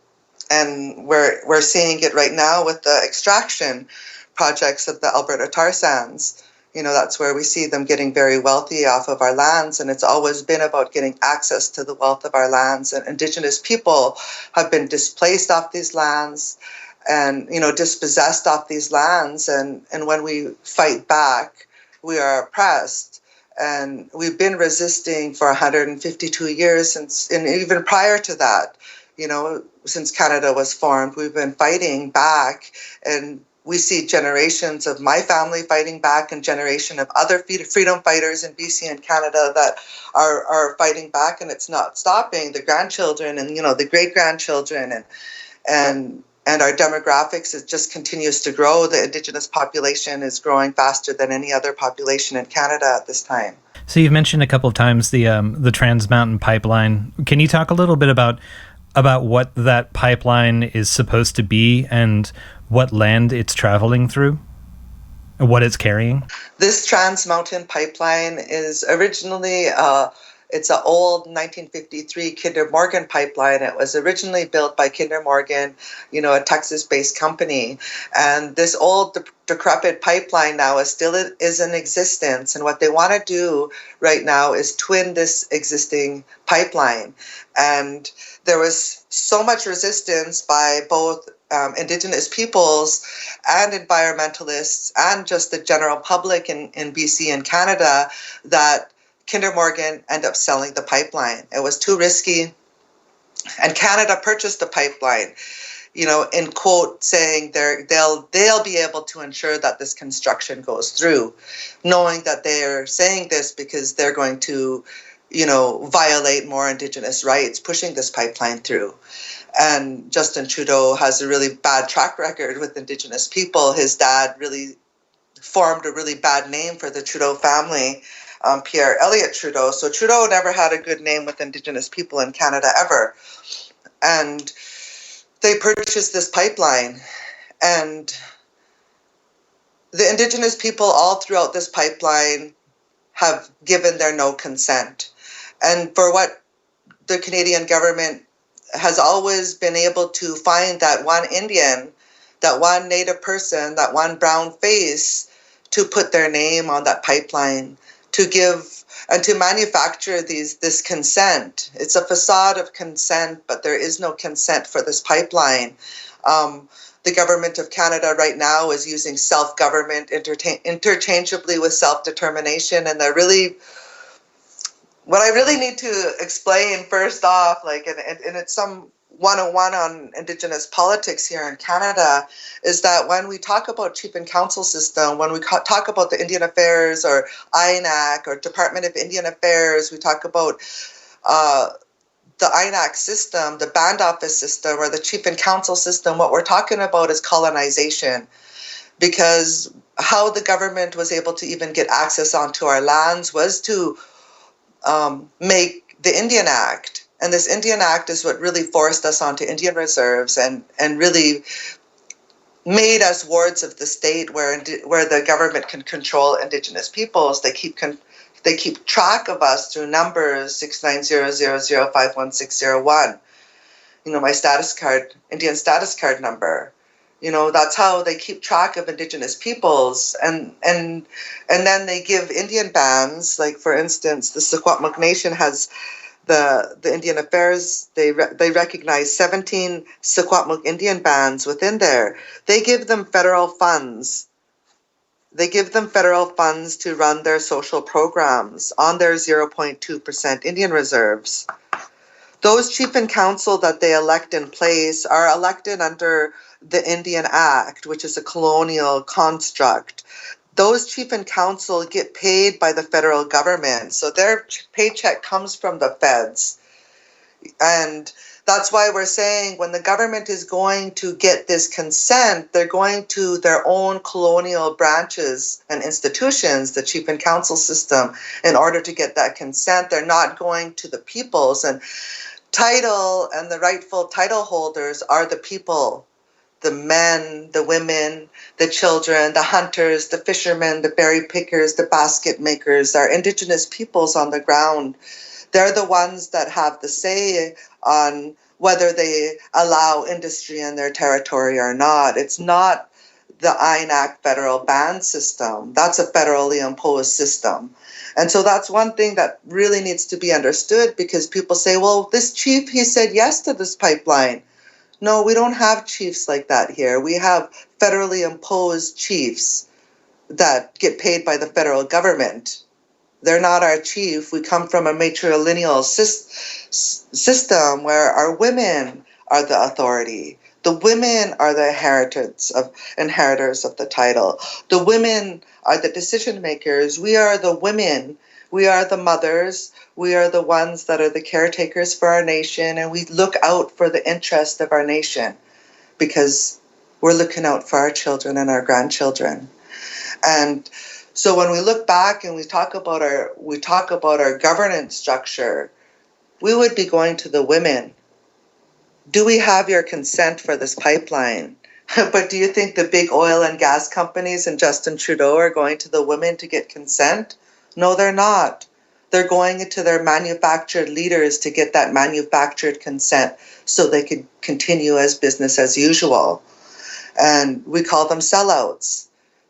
And we're seeing it right now with the extraction projects of the Alberta tar sands. That's where we see them getting very wealthy off of our lands. And it's always been about getting access to the wealth of our lands. And Indigenous people have been displaced off these lands and, dispossessed off these lands. And when we fight back, we are oppressed. And we've been resisting for 152 years since, and even prior to that, since Canada was formed, we've been fighting back. And we see generations of my family fighting back and generation of other freedom fighters in BC and Canada that are fighting back, and it's not stopping. The grandchildren and, the great-grandchildren and our demographics, it just continues to grow. The Indigenous population is growing faster than any other population in Canada at this time. So you've mentioned a couple of times the Trans Mountain Pipeline. Can you talk a little bit about what that pipeline is supposed to be and what land it's traveling through, what it's carrying? This Trans Mountain Pipeline is originally it's an old 1953 Kinder Morgan pipeline. It was originally built by Kinder Morgan, a Texas-based company. And this old decrepit pipeline now is in existence. And what they want to do right now is twin this existing pipeline. And there was so much resistance by both Indigenous peoples and environmentalists and just the general public in BC and Canada that Kinder Morgan ended up selling the pipeline. It was too risky. And Canada purchased the pipeline, in quote, saying they'll be able to ensure that this construction goes through, knowing that they're saying this because they're going to, violate more Indigenous rights, pushing this pipeline through. And Justin Trudeau has a really bad track record with Indigenous people. His dad really formed a really bad name for the Trudeau family, Pierre Elliott Trudeau. So Trudeau never had a good name with Indigenous people in Canada ever. And they purchased this pipeline. And the Indigenous people all throughout this pipeline have given their no consent. And for what the Canadian government has always been able to find that one Indian, that one Native person, that one brown face to put their name on that pipeline, to give and to manufacture this consent. It's a facade of consent, but there is no consent for this pipeline. The government of Canada right now is using self-government interchangeably with self-determination, and what I really need to explain first off, and it's some 101 on Indigenous politics here in Canada, is that when we talk about chief and council system, when we talk about the Indian Affairs or INAC or Department of Indian Affairs, we talk about the INAC system, the band office system, or the chief and council system, what we're talking about is colonization. Because how the government was able to even get access onto our lands was to make the Indian Act. And this Indian Act is what really forced us onto Indian reserves and really made us wards of the state where the government can control Indigenous peoples. They keep track of us through numbers 69000051601. My status card, Indian status card number. That's how they keep track of Indigenous peoples, and then they give Indian bands, like for instance, the Secwepemc Nation has the Indian Affairs. They recognize 17 Secwepemc Indian bands within there. They give them federal funds. They give them federal funds to run their social programs on their 0.2% Indian reserves. Those chief and council that they elect in place are elected under the Indian Act, which is a colonial construct. Those chief and council get paid by the federal government, so their paycheck comes from the feds. And that's why we're saying when the government is going to get this consent, they're going to their own colonial branches and institutions, the chief and council system, in order to get that consent. They're not going to the peoples. And title and the rightful title holders are the people. The men, the women, the children, the hunters, the fishermen, the berry pickers, the basket makers, our Indigenous peoples on the ground. They're the ones that have the say on whether they allow industry in their territory or not. It's not the INAC federal ban system. That's a federally imposed system. And so that's one thing that really needs to be understood, because people say, well, this chief, he said yes to this pipeline. No, we don't have chiefs like that here. We have federally imposed chiefs that get paid by the federal government. They're not our chief. We come from a matrilineal system where our women are the authority. The women are the inheritors of the title. The women are the decision makers. We are the women. We are the mothers. We are the ones that are the caretakers for our nation, and we look out for the interest of our nation because we're looking out for our children and our grandchildren. And so when we look back and we talk about our governance structure, we would be going to the women. Do we have your consent for this pipeline? But do you think the big oil and gas companies and Justin Trudeau are going to the women to get consent? No, they're not. They're going into their manufactured leaders to get that manufactured consent so they could continue as business as usual. And we call them sellouts.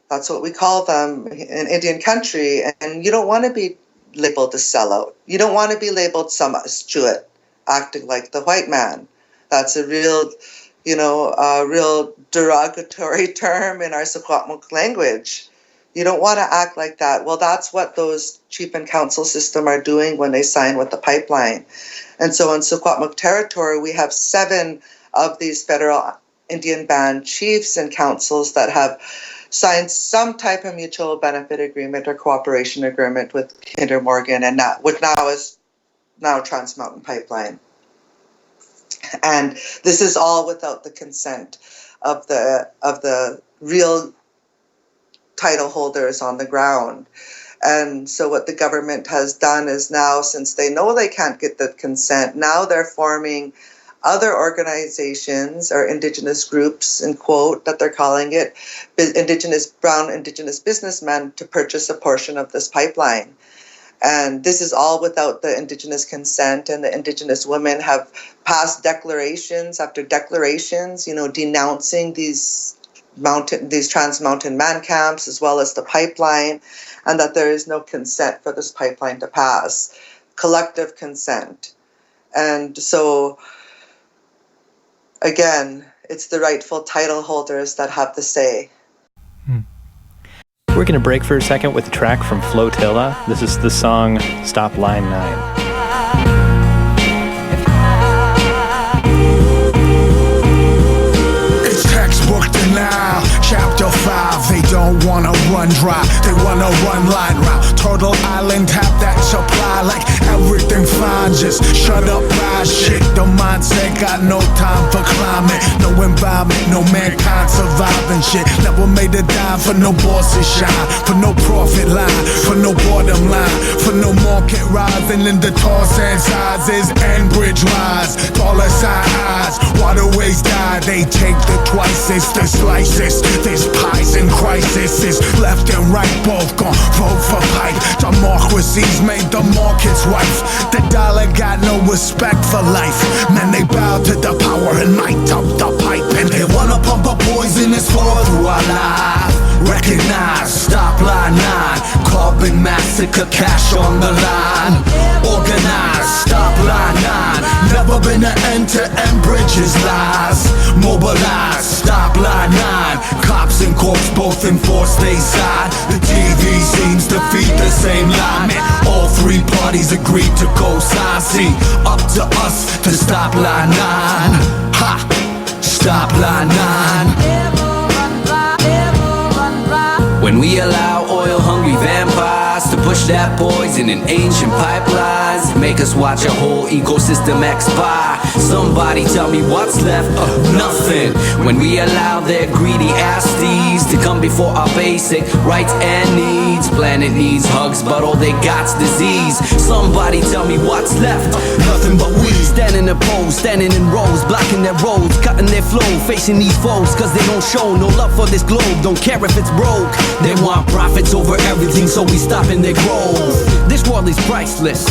That's what we call them in Indian country. And you don't want to be labeled a sellout. You don't want to be labeled some Stuart acting like the white man. That's a real derogatory term in our Secwepemc language. You don't want to act like that. Well, that's what those chief and council system are doing when they sign with the pipeline. And so in Secwepemc territory, we have 7 of these federal Indian band chiefs and councils that have signed some type of mutual benefit agreement or cooperation agreement with Kinder Morgan, and what now is Trans Mountain Pipeline. And this is all without the consent of the real title holders on the ground. And so what the government has done is now, since they know they can't get the consent, now they're forming other organizations or Indigenous groups, in quote, that they're calling it, brown Indigenous businessmen, to purchase a portion of this pipeline. And this is all without the Indigenous consent, and the Indigenous women have passed declarations after declarations, denouncing these Trans Mountain man camps as well as the pipeline, and that there is no consent for this pipeline to pass, collective consent. And so, again, it's the rightful title holders that have the say. We're going to break for a second with a track from Flotilla. This is the song Stop Line 9. Chapter 5, they don't wanna run dry, they wanna run line route Turtle Island have that supply like everything fine. Just shut up, ride shit. The mindset got no time for climate, no environment, no mankind surviving shit. Never made a dime for no bosses shine, for no profit line, for no bottom line, for no market rising in the tall sand sizes and bridge rise. Dollar sign eyes, waterways die. They take the twices, the slices. There's pies and crises, left and right both gon' vote for pipe. Democracy's made the market's wife. The dollar got no respect for life. Man, they bow to the power and might up the pipe. And they wanna pump a poisonous flow through our life. Recognize, stop line 9. Carbon massacre, cash on the line. Organize, stop line 9. Never been an end-to-end bridges lies. Mobilize, stop line 9. Cops and courts both enforce they side. The TV seems to feed the same lie. Man, all three parties agreed to co-sign. See, up to us to stop line 9. Ha! Stop line 9. When we allow oil-hungry vampires to push that poison in ancient pipelines, make us watch a whole ecosystem expire. Somebody tell me what's left of nothing. When we allow their greedy asties to come before our basic rights and needs. Planet needs hugs, but all they got's disease. Somebody tell me what's left. Nothing but we. Standing in pose, standing in rows, blocking their roads, cutting their flow, facing these foes, cause they don't show no love for this globe. Don't care if it's broke. They want profits over everything, so we stop in their growth. This world is priceless.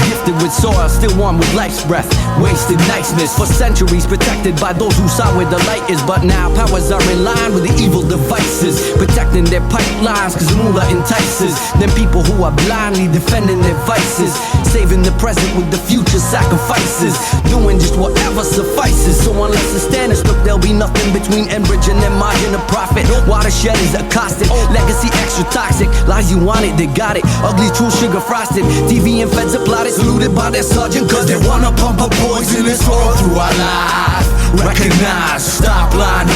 Gifted with soil, still warm with life's breath. Wasted niceness for centuries, protected by those who saw where the light is. But now powers are in line with the evil devices, protecting their pipelines, cause moolah entices them people who are blindly defending their vices, saving the present with the future sacrifices, doing just whatever suffices. So unless the standards look, there'll be nothing between Enbridge and their margin of profit. Watershed is accosted, legacy extra toxic. Lies you wanted, they got it. Ugly truth, sugar frosted. TV and feds applauded, saluted by their sergeant, cause they wanna pump a poisonous flow through our life. Recognize, stop line 9.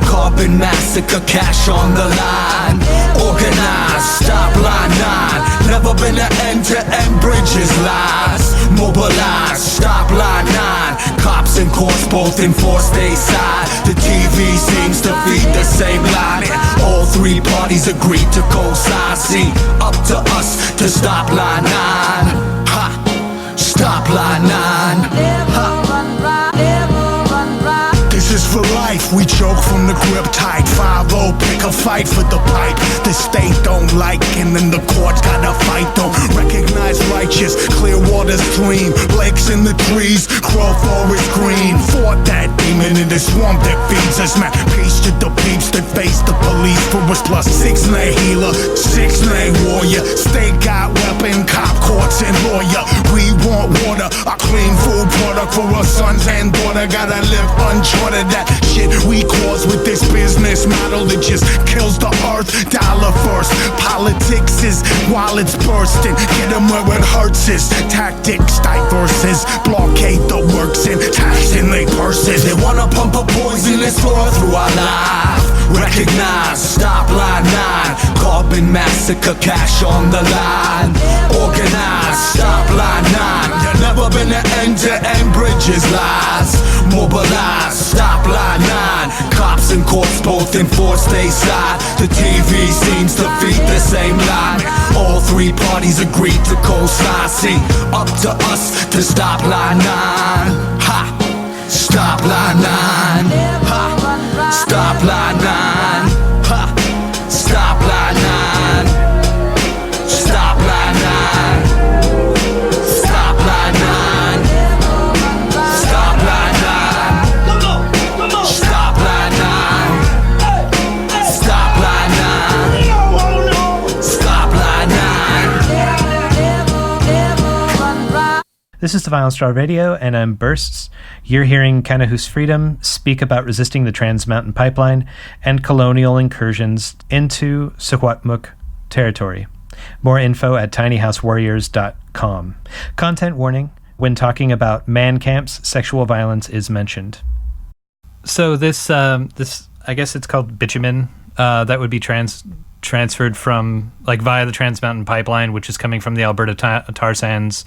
Carbon massacre, cash on the line. Organize, stop line 9. Never been an end-to-end bridges lies. Mobilize, stop line 9. Cops and courts both enforce they side. The TV seems to feed the same line. All three parties agreed to co-sign. See, up to us to stop line 9. Ha! Stop line 9. Ha! This is for life, we choke from the grip tight. 5-0, pick a fight for the pipe. The state don't like, and then the courts gotta fight. Don't recognize righteous, clear water stream. Lakes in the trees, crow forest green. Fought that demon in the swamp that feeds us. Man, peace to the peeps that face the police. For us plus 6-9 healer, 6-9 warrior. State got weapon, cop, courts, and lawyer. We want water, a clean food product for our sons and daughter. Gotta live uncharted. That shit we cause with this business model that just kills the earth. Dollar first, politics is while it's bursting. Get them where it hurts is tactics diverses. Blockade the works and taxing they purses. They wanna pump a poisonous flow through our life. Recognize, stop line 9. Carbon massacre, cash on the line. Organize, stop line 9. There's never been an end-to-end bridges lies. Mobilize, stop line 9. Cops and courts both enforce they side. The TV seems to feed the same line. All three parties agreed to co-sign. See, up to us to stop line 9. Ha! Stop line 9. Ha! Stop line 9. Ha! Stop line 9. Stop line 9. Stop line 9. Stop line 9. Stop line 9. Stop line 9. Stop line 9. This is the Vinyl Straw Radio, and I'm Bursts. You're hearing Kanahus Freedom speak about resisting the Trans Mountain Pipeline and colonial incursions into Secwepemc territory. More info at tinyhousewarriors.com. Content warning: when talking about man camps, sexual violence is mentioned. So this I guess it's called bitumen. That would be trans transferred from, like, via the Trans Mountain Pipeline, which is coming from the Alberta tar sands,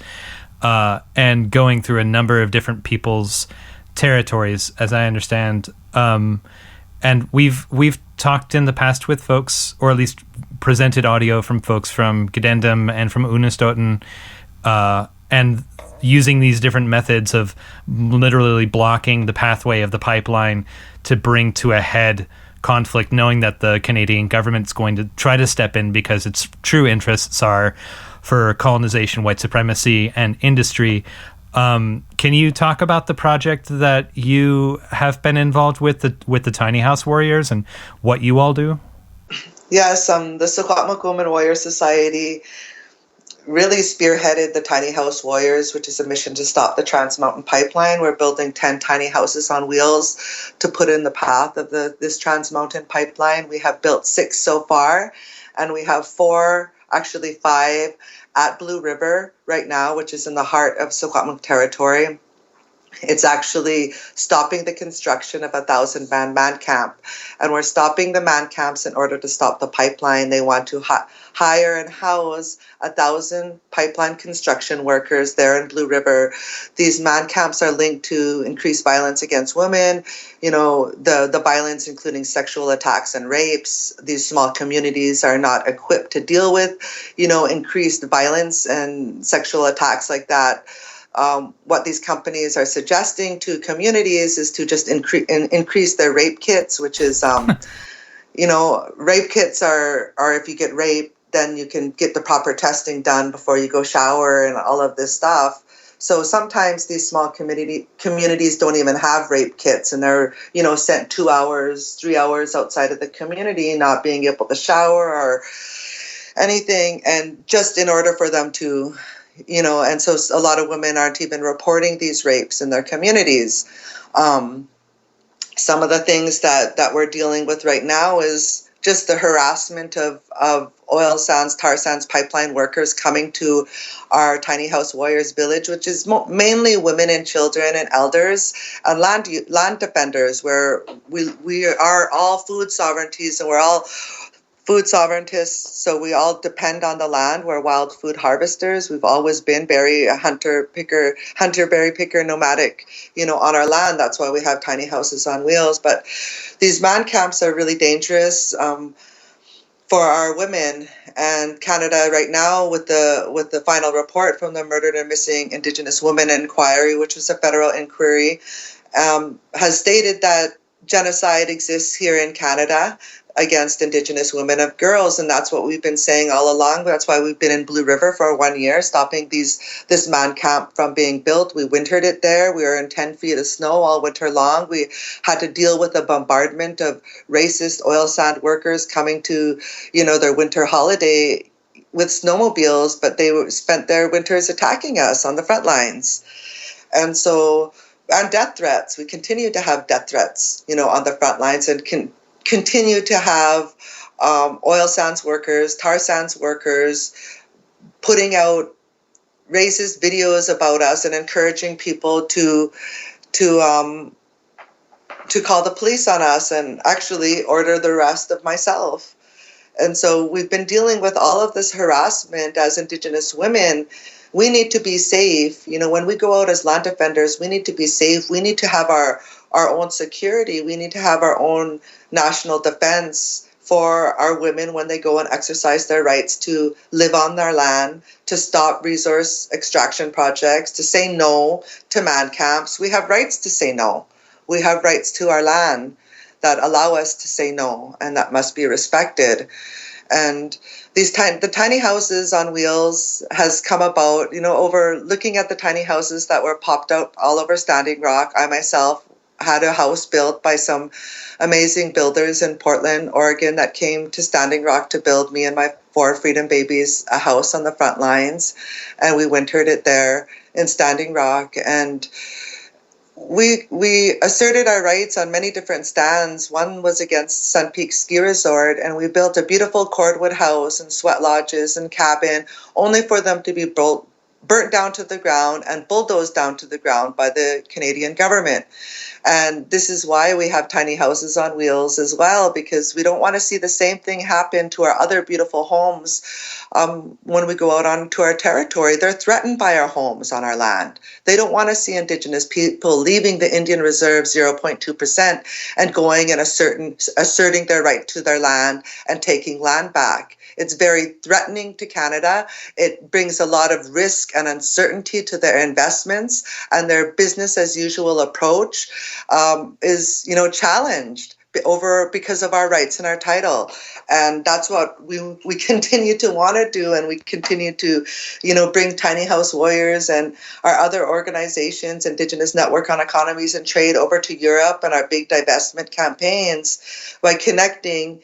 and going through a number of different people's territories, as I understand. And we've talked in the past with folks, or at least presented audio from folks from Gedendam and from Unistoten, and using these different methods of literally blocking the pathway of the pipeline to bring to a head conflict, knowing that the Canadian government's going to try to step in because its true interests are for colonization, white supremacy, and industry. Can you talk about the project that you have been involved with the Tiny House Warriors and what you all do? Yes, the Secwepemc Women Warrior Society really spearheaded the Tiny House Warriors, which is a mission to stop the Trans Mountain Pipeline. We're building 10 tiny houses on wheels to put in the path of this Trans Mountain Pipeline. We have built 6 so far, and we have 4, actually 5, at Blue River right now, which is in the heart of Secwepemc territory. It's actually stopping the construction of a 1,000-man man camp. And we're stopping the man camps in order to stop the pipeline. They want to hire and house 1,000 pipeline construction workers there in Blue River. These man camps are linked to increased violence against women, the violence including sexual attacks and rapes. These small communities are not equipped to deal with, increased violence and sexual attacks like that. What these companies are suggesting to communities is to just increase their rape kits, which is, rape kits are if you get raped, then you can get the proper testing done before you go shower and all of this stuff. So sometimes these small communities don't even have rape kits, and they're, sent 2 hours, 3 hours outside of the community, not being able to shower or anything, and just in order for them to, and so a lot of women aren't even reporting these rapes in their communities. Some of the things that we're dealing with right now is just the harassment of oil sands, tar sands pipeline workers coming to our Tiny House Warriors village, which is mainly women and children and elders and land defenders, where we are all food sovereignties, and we're all food sovereigntists, so we all depend on the land. We're wild food harvesters. We've always been hunter, berry picker, nomadic, on our land. That's why we have tiny houses on wheels. But these man camps are really dangerous for our women. And Canada right now, with the final report from the Murdered and Missing Indigenous Women Inquiry, which was a federal inquiry, has stated that genocide exists here in Canada against Indigenous women and girls, and that's what we've been saying all along. That's why we've been in Blue River for 1 year, stopping this man camp from being built. We wintered it there. We were in 10 feet of snow all winter long. We had to deal with a bombardment of racist oil sand workers coming to, their winter holiday with snowmobiles, but they spent their winters attacking us on the front lines. And death threats. We continue to have death threats, on the front lines, and continue to have oil sands workers, tar sands workers putting out racist videos about us and encouraging people to call the police on us and actually order the arrest of myself. And so we've been dealing with all of this harassment as Indigenous women. We need to be safe. When we go out as land defenders, we need to be safe. We need to have our own security. We need to have our own national defense for our women when they go and exercise their rights to live on their land, to stop resource extraction projects, to say no to man camps. We have rights to say no. We have rights to our land that allow us to say no, and that must be respected. And the tiny houses on wheels has come about, over looking at the tiny houses that were popped up all over Standing Rock. I myself had a house built by some amazing builders in Portland, Oregon, that came to Standing Rock to build me and my 4 freedom babies a house on the front lines. And we wintered it there in Standing Rock. And we asserted our rights on many different stands. One was against Sun Peak Ski Resort, and we built a beautiful cordwood house and sweat lodges and cabin, only for them to be burnt down to the ground and bulldozed down to the ground by the Canadian government. And this is why we have tiny houses on wheels as well, because we don't want to see the same thing happen to our other beautiful homes when we go out onto our territory. They're threatened by our homes on our land. They don't want to see Indigenous people leaving the Indian Reserve 0.2% and going and asserting their right to their land and taking land back. It's very threatening to Canada. It brings a lot of risk and uncertainty to their investments, and their business as usual approach is, challenged because of our rights and our title. And that's what we continue to want to do, and we continue to, bring Tiny House Warriors and our other organizations, Indigenous Network on Economies and Trade, over to Europe, and our big divestment campaigns by connecting,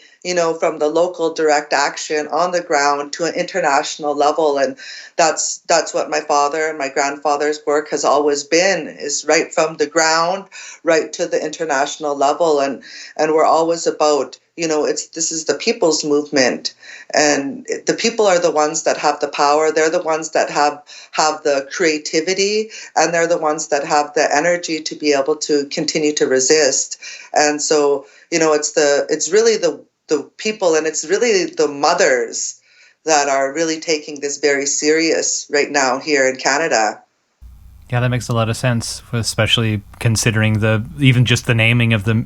from the local direct action on the ground to an international level. And that's what my father and my grandfather's work has always been, is right from the ground, right to the international level. And we're always about, this is the people's movement, and the people are the ones that have the power. They're the ones that have the creativity, and they're the ones that have the energy to be able to continue to resist. And so, it's really the people, and it's really the mothers that are really taking this very serious right now here in Canada. Yeah, that makes a lot of sense, especially considering even just the naming of the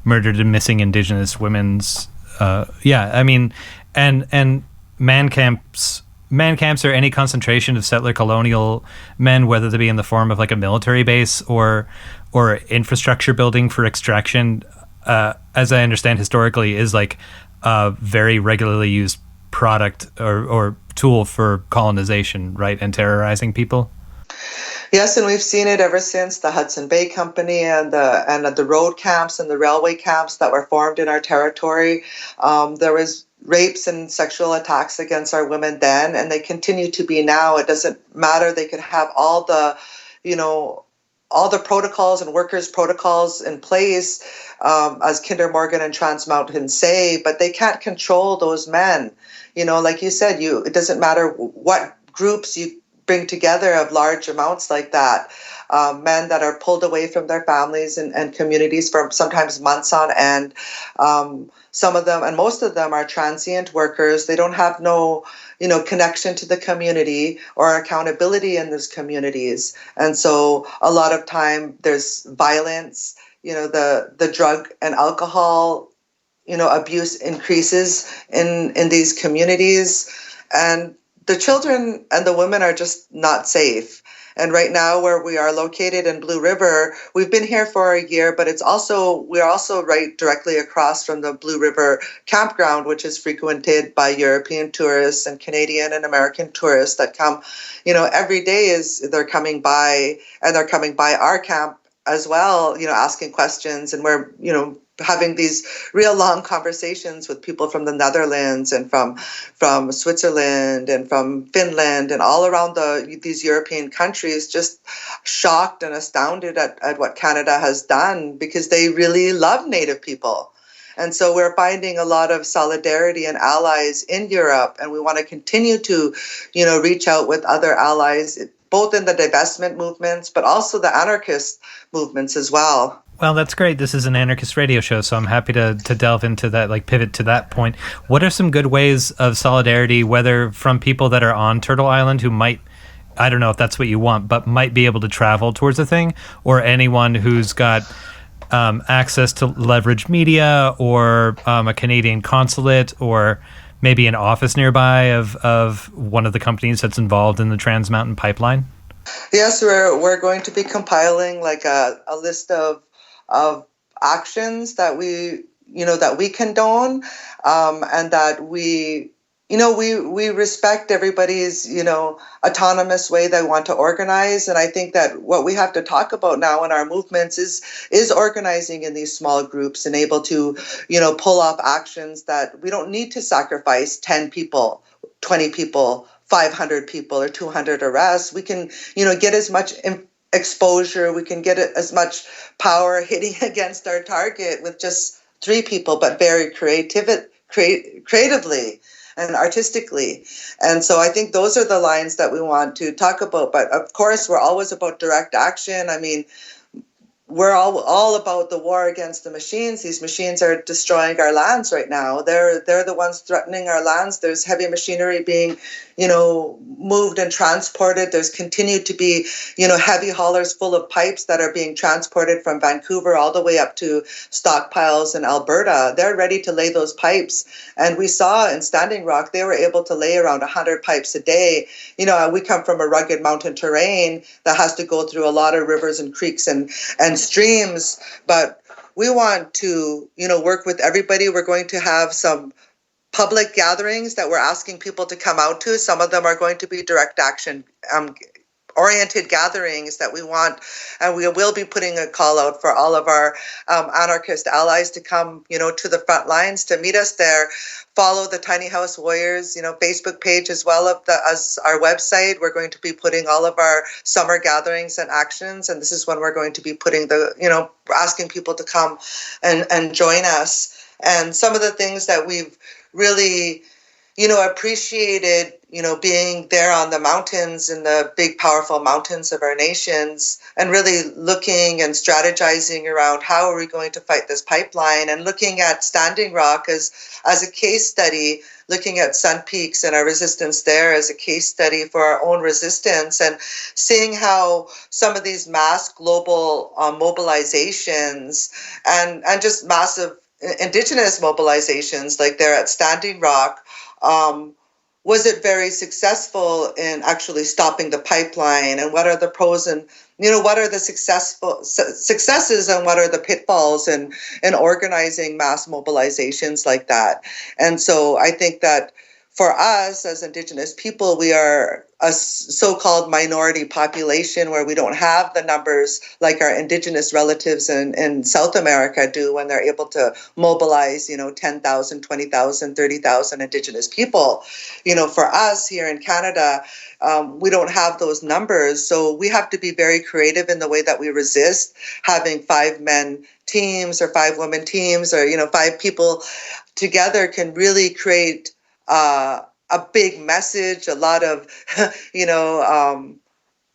murdered and missing Indigenous women's. And man camps or any concentration of settler colonial men, whether they be in the form of like a military base or infrastructure building for extraction, as I understand historically, is like a very regularly used product or tool for colonization, right, and terrorizing people. Yes, and we've seen it ever since the Hudson Bay Company and the road camps and the railway camps that were formed in our territory. There was rapes and sexual attacks against our women then, and they continue to be now. It doesn't matter. They could have all the protocols and workers' protocols in place, as Kinder Morgan and Trans Mountain say, but they can't control those men. Like you said, it doesn't matter what groups you bring together of large amounts like that. Men that are pulled away from their families and communities for sometimes months on end. Some of them, and most of them, are transient workers. They don't have no, connection to the community or accountability in those communities. And so a lot of time there's violence, the drug and alcohol, abuse increases in these communities. And the children and the women are just not safe. And right now, where we are located in Blue River, we've been here for a year, but we're also right directly across from the Blue River campground, which is frequented by European tourists and Canadian and American tourists that come, every day they're coming by, and they're coming by our camp as well, asking questions, and we're, having these real long conversations with people from the Netherlands and from Switzerland and from Finland and all around these European countries, just shocked and astounded at what Canada has done, because they really love Native people. And so we're finding a lot of solidarity and allies in Europe, and we want to continue to, reach out with other allies, both in the divestment movements, but also the anarchist movements as well. Well, that's great. This is an anarchist radio show, so I'm happy to delve into that, like pivot to that point. What are some good ways of solidarity, whether from people that are on Turtle Island who might, I don't know if that's what you want, but might be able to travel towards the thing, or anyone who's got access to leverage media or a Canadian consulate or maybe an office nearby of one of the companies that's involved in the Trans Mountain Pipeline? Yes, we're going to be compiling like a list of actions that we condone, and that we respect everybody's, autonomous way they want to organize. And I think that what we have to talk about now in our movements is organizing in these small groups and able to, pull off actions that we don't need to sacrifice 10 people, 20 people, 500 people, or 200 arrests. We can, get as much exposure, we can get as much power hitting against our target with just 3 people, but very creatively. and artistically. And so I think those are the lines that we want to talk about. But of course, we're always about direct action. I mean, we're all about the war against the machines. These machines are destroying our lands right now. They're the ones threatening our lands. There's heavy machinery being, moved and transported. There's continued to be, heavy haulers full of pipes that are being transported from Vancouver all the way up to stockpiles in Alberta. They're ready to lay those pipes. And we saw in Standing Rock, they were able to lay around 100 pipes a day. We come from a rugged mountain terrain that has to go through a lot of rivers and creeks and streams, but we want to, work with everybody. We're going to have some public gatherings that we're asking people to come out to. Some of them are going to be direct action oriented gatherings that we want, and we will be putting a call out for all of our anarchist allies to come, to the front lines to meet us there. Follow the Tiny House Warriors, Facebook page as well as our website. We're going to be putting all of our summer gatherings and actions, and this is when we're going to be putting asking people to come and join us. And some of the things that we've really, appreciated, being there on the mountains, in the big, powerful mountains of our nations, and really looking and strategizing around how are we going to fight this pipeline, and looking at Standing Rock as a case study, looking at Sun Peaks and our resistance there as a case study for our own resistance, and seeing how some of these mass global mobilizations and just massive Indigenous mobilizations like there at Standing Rock, was it very successful in actually stopping the pipeline, and what are the pros and what are the successes and what are the pitfalls in organizing mass mobilizations like that. And so I think that for us as Indigenous people, we are a so-called minority population where we don't have the numbers like our Indigenous relatives in South America do when they're able to mobilize, 10,000, 20,000, 30,000 Indigenous people. For us here in Canada, we don't have those numbers. So we have to be very creative in the way that we resist. Having 5-man teams or 5-woman teams or, 5 people together can really create a big message, a lot of,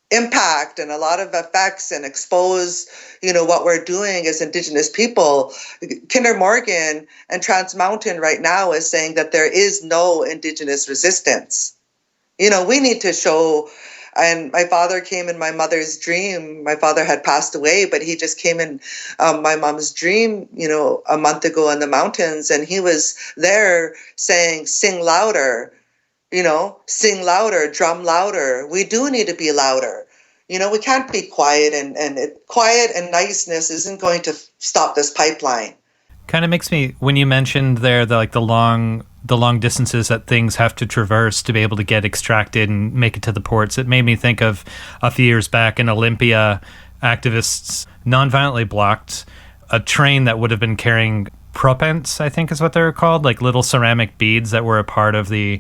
impact and a lot of effects, and expose, what we're doing as Indigenous people. Kinder Morgan and Trans Mountain right now is saying that there is no Indigenous resistance. We need to show. And my father came in my mother's dream. My father had passed away, but he just came in my mom's dream, a month ago in the mountains. And he was there saying, sing louder, sing louder, drum louder. We do need to be louder. We can't be quiet, and quiet and niceness isn't going to stop this pipeline. Kind of makes me, when you mentioned there the long distances that things have to traverse to be able to get extracted and make it to the ports, it made me think of a few years back in Olympia, activists nonviolently blocked a train that would have been carrying propents, I think is what they're called, like little ceramic beads that were a part of the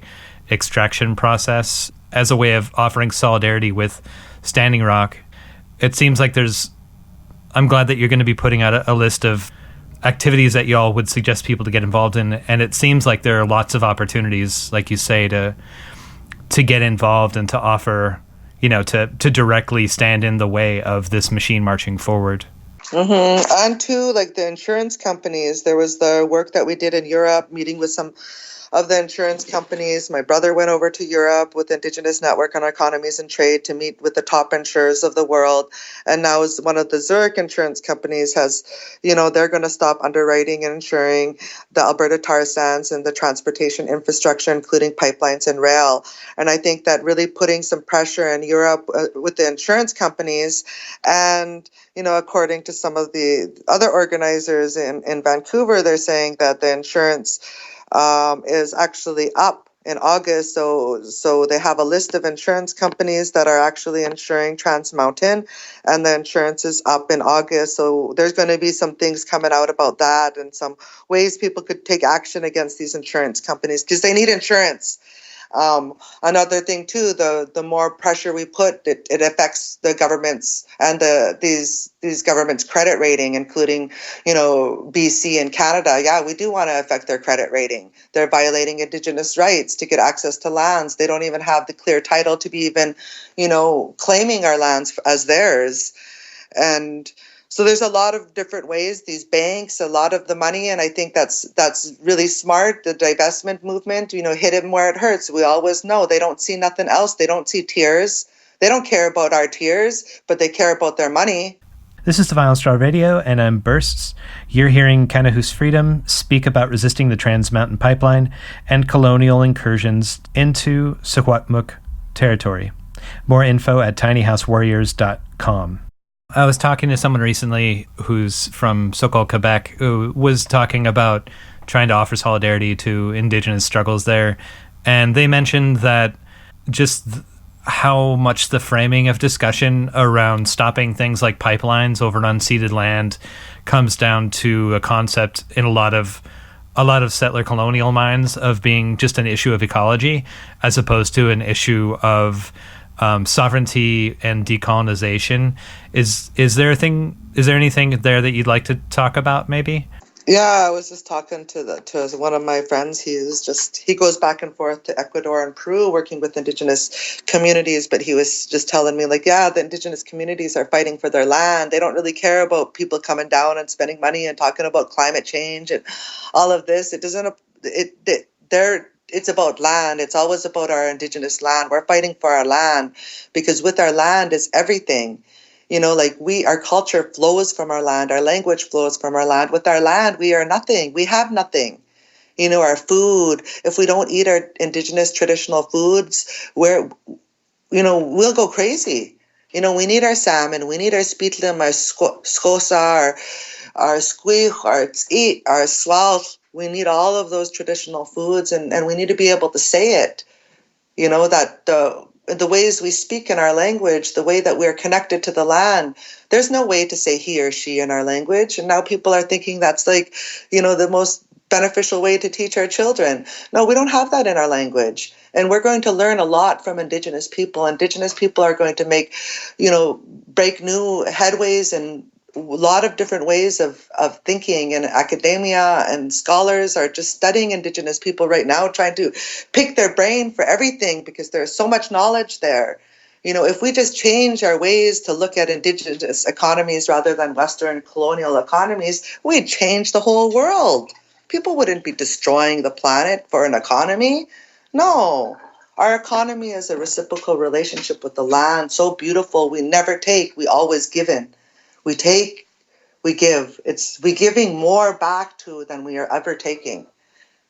extraction process, as a way of offering solidarity with Standing Rock. It seems like I'm glad that you're going to be putting out a list of activities that y'all would suggest people to get involved in, and it seems like there are lots of opportunities, like you say, to get involved and to offer, to directly stand in the way of this machine marching forward. Mm-hmm. And too, like the insurance companies, there was the work that we did in Europe, meeting with some of the insurance companies. My brother went over to Europe with Indigenous Network on Economies and Trade to meet with the top insurers of the world. And now is one of the Zurich insurance companies has, they're going to stop underwriting and insuring the Alberta tar sands and the transportation infrastructure, including pipelines and rail. And I think that really putting some pressure in Europe with the insurance companies, and according to some of the other organizers in Vancouver, they're saying that the insurance is actually up in August. So they have a list of insurance companies that are actually insuring Trans Mountain, and the insurance is up in August. So there's going to be some things coming out about that, and some ways people could take action against these insurance companies because they need insurance. Another thing too, the more pressure we put, it affects the governments and these governments' credit rating, including, BC and Canada. Yeah, we do want to affect their credit rating. They're violating Indigenous rights to get access to lands. They don't even have the clear title to be even, claiming our lands as theirs. And so there's a lot of different ways, these banks, a lot of the money, and I think that's really smart, the divestment movement, hit them where it hurts. We always know they don't see nothing else. They don't see tears. They don't care about our tears, but they care about their money. This is the Vinyl Straw Radio, and I'm Bursts. You're hearing Kanahus Freedom speak about resisting the Trans Mountain Pipeline and colonial incursions into Secwepemc territory. More info at tinyhousewarriors.com. I was talking to someone recently who's from so-called Quebec who was talking about trying to offer solidarity to Indigenous struggles there. And they mentioned that just how much the framing of discussion around stopping things like pipelines over unceded land comes down to a concept in a lot of settler colonial minds of being just an issue of ecology as opposed to an issue of sovereignty and decolonization. Is there anything there that you'd like to talk about maybe? Yeah, I was just talking to one of my friends. He goes back and forth to Ecuador and Peru working with Indigenous communities, but he was just telling me the Indigenous communities are fighting for their land. They don't really care about people coming down and spending money and talking about climate change and all of this. It's about land. It's always about our Indigenous land. We're fighting for our land because with our land is everything. Our culture flows from our land. Our language flows from our land. With our land, we are nothing. We have nothing. Our food, if we don't eat our Indigenous traditional foods, we'll go crazy. We need our salmon. We need our spitlim, our skosa, our squeak, our tzit, our swalt. We need all of those traditional foods, and we need to be able to say it, that the ways we speak in our language, the way that we're connected to the land, there's no way to say he or she in our language. And now people are thinking that's the most beneficial way to teach our children. No, we don't have that in our language. And we're going to learn a lot from Indigenous people. Indigenous people are going to break new headways and a lot of different ways of thinking, and academia and scholars are just studying Indigenous people right now, trying to pick their brain for everything because there's so much knowledge there. If we just change our ways to look at Indigenous economies rather than Western colonial economies, we'd change the whole world. People wouldn't be destroying the planet for an economy. No, our economy is a reciprocal relationship with the land, so beautiful. We never take, we always give in. We take, we give. We're giving more back to than we are ever taking.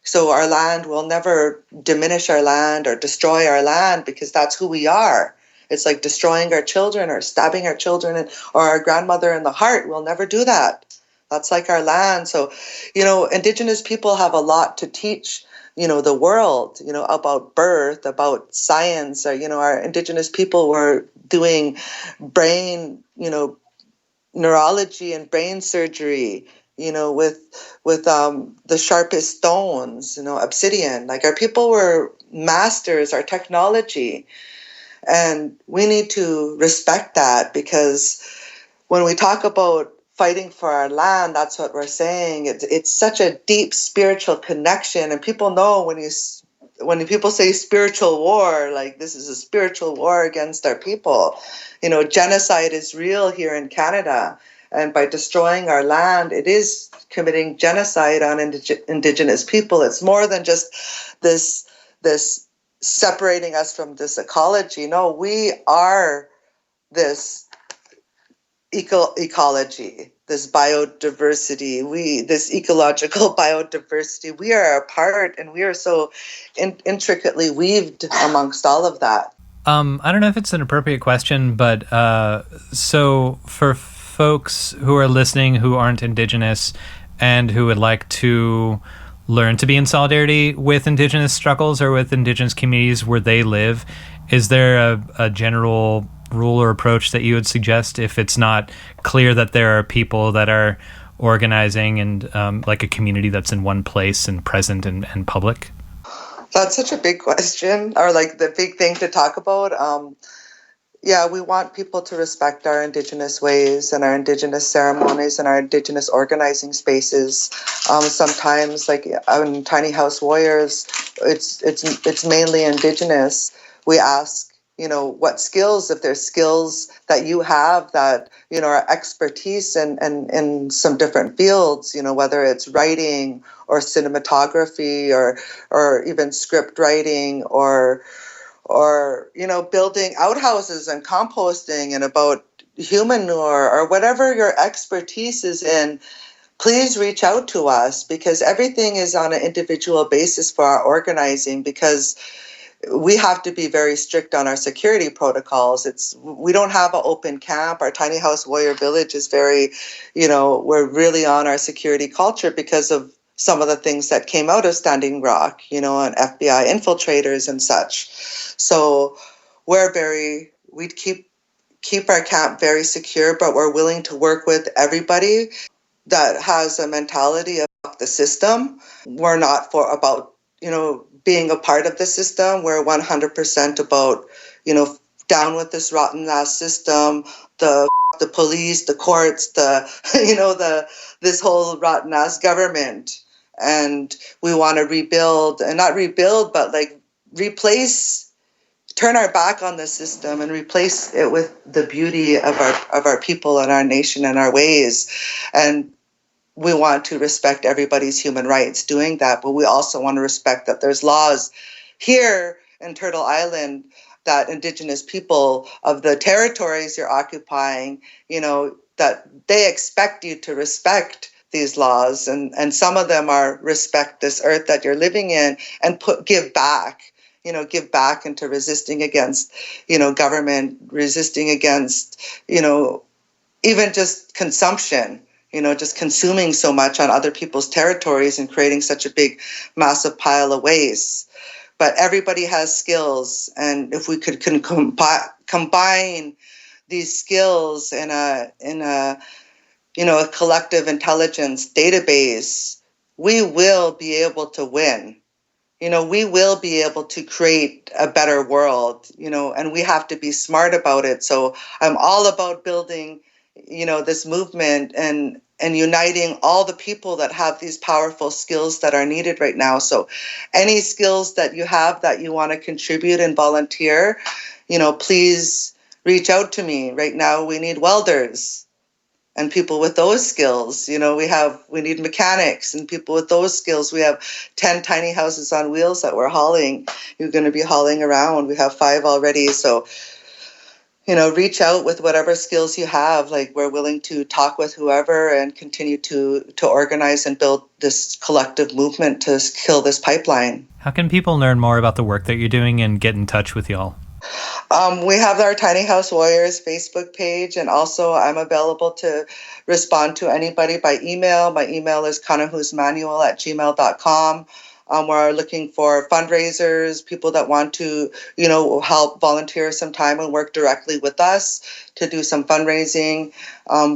So our land will never diminish our land or destroy our land because that's who we are. It's like destroying our children or stabbing our children or our grandmother in the heart. We'll never do that. That's like our land. So, Indigenous people have a lot to teach, the world, about birth, about science. Or, our Indigenous people were doing brain, neurology and brain surgery, with the sharpest stones, obsidian. Our people were masters, our technology. And we need to respect that because when we talk about fighting for our land, that's what we're saying. It's such a deep spiritual connection. And people know when people say spiritual war, this is a spiritual war against our people. Genocide is real here in Canada. And by destroying our land, it is committing genocide on Indigenous people. It's more than just this separating us from this ecology. No, we are this ecology, this biodiversity, this ecological biodiversity. We are a part, and we are so intricately weaved amongst all of that. I don't know if it's an appropriate question, but so for folks who are listening who aren't Indigenous and who would like to learn to be in solidarity with Indigenous struggles or with Indigenous communities where they live, is there a general rule or approach that you would suggest if it's not clear that there are people that are organizing and like a community that's in one place and present and public? That's such a big question, or like the big thing to talk about. Yeah, we want people to respect our Indigenous ways and our Indigenous ceremonies and our Indigenous organizing spaces. Sometimes, like on Tiny House Warriors, it's mainly Indigenous. We ask, what skills, if there's skills that you have that, are expertise in some different fields, whether it's writing or cinematography or even script writing or building outhouses and composting and about human manure or whatever your expertise is in, please reach out to us, because everything is on an individual basis for our organizing, because we have to be very strict on our security protocols. We don't have an open camp. Our Tiny House Warrior Village is very, we're really on our security culture because of some of the things that came out of Standing Rock, and FBI infiltrators and such. So we keep our camp very secure, but we're willing to work with everybody that has a mentality of the system. We're not about, being a part of the system. We're 100% about, down with this rotten ass system, the police, the courts, this whole rotten ass government. And we want to rebuild, and not rebuild, but like turn our back on the system and replace it with the beauty of our people and our nation and our ways. And we want to respect everybody's human rights doing that, but we also want to respect that there's laws here in Turtle Island that Indigenous people of the territories you're occupying, that they expect you to respect these laws. And some of them are respect this earth that you're living in and give back into resisting against, government, resisting against, even just consumption. Just consuming so much on other people's territories and creating such a big, massive pile of waste. But everybody has skills, and if we could combine these skills in a collective intelligence database, we will be able to win. We will be able to create a better world, and we have to be smart about it. So I'm all about building this movement and uniting all the people that have these powerful skills that are needed right now. So any skills that you have that you want to contribute and volunteer, please reach out to me. Right now we need welders and people with those skills. We need mechanics and people with those skills. We have 10 tiny houses on wheels that we're hauling. You're going to be hauling around. We have 5 already. So reach out with whatever skills you have. Like, we're willing to talk with whoever and continue to organize and build this collective movement to kill this pipeline. How can people learn more about the work that you're doing and get in touch with y'all? We have our Tiny House Warriors Facebook page, and also I'm available to respond to anybody by email. My email is kanahusmanuel@gmail.com. We're looking for fundraisers, people that want to, help volunteer some time and work directly with us to do some fundraising.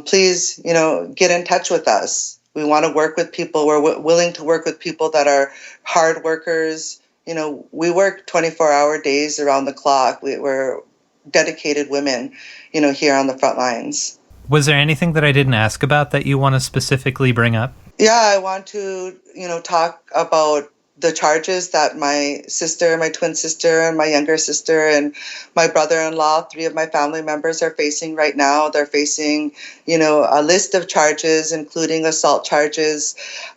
Please, get in touch with us. We want to work with people. We're willing to work with people that are hard workers. We work 24-hour days around the clock. We're dedicated women, here on the front lines. Was there anything that I didn't ask about that you want to specifically bring up? Yeah, I want to, talk about the charges that my twin sister, and my younger sister, and my brother-in-law, 3 of my family members are facing right now. They're facing, a list of charges, including assault charges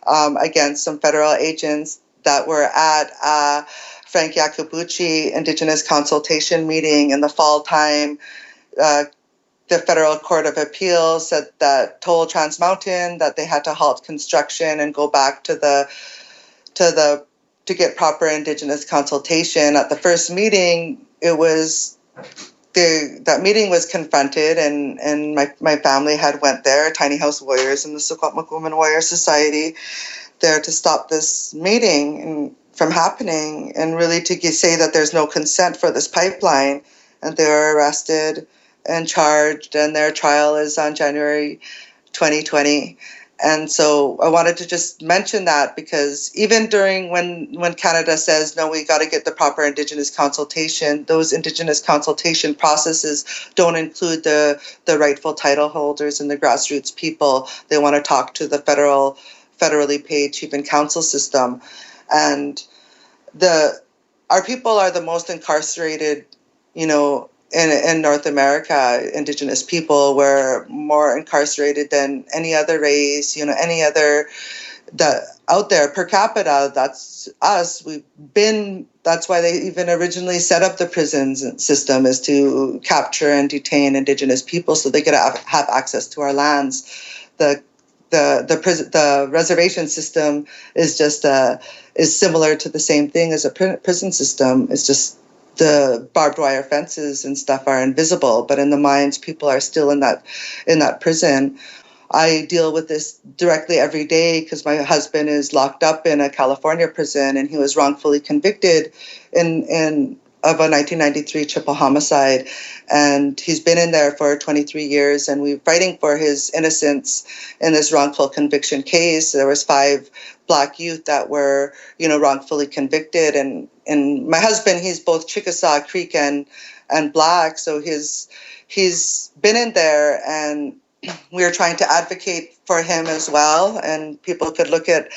against some federal agents that were at Frank Yakubuchi Indigenous consultation meeting in the fall time. The Federal Court of Appeals said that told Trans Mountain that they had to halt construction and go back to get proper Indigenous consultation. At the first meeting, that meeting was confronted, and my family had went there, Tiny House Warriors and the Secwepemc Women Warrior Society, there to stop this meeting from happening, and really to say that there's no consent for this pipeline. And they were arrested and charged, and their trial is on January 2020. And so I wanted to just mention that, because even during when Canada says, no, we got to get the proper Indigenous consultation, those Indigenous consultation processes don't include the rightful title holders and the grassroots people. They want to talk to the federally paid chief and council system. And our people are the most incarcerated, in North America. Indigenous people were more incarcerated than any other race, any other that out there per capita. That's us. That's why they even originally set up the prisons system, is to capture and detain Indigenous people so they could have access to our lands. The reservation system is just is similar to the same thing as a prison system. It's just the barbed wire fences and stuff are invisible, but in the mines, people are still in that prison. I deal with this directly every day because my husband is locked up in a California prison, and he was wrongfully convicted of a 1993 triple homicide, and he's been in there for 23 years, and we're fighting for his innocence in this wrongful conviction case. There was 5 Black youth that were, wrongfully convicted, and my husband, he's both Chickasaw Creek and Black, so he's been in there, and we're trying to advocate for him as well, and people could look at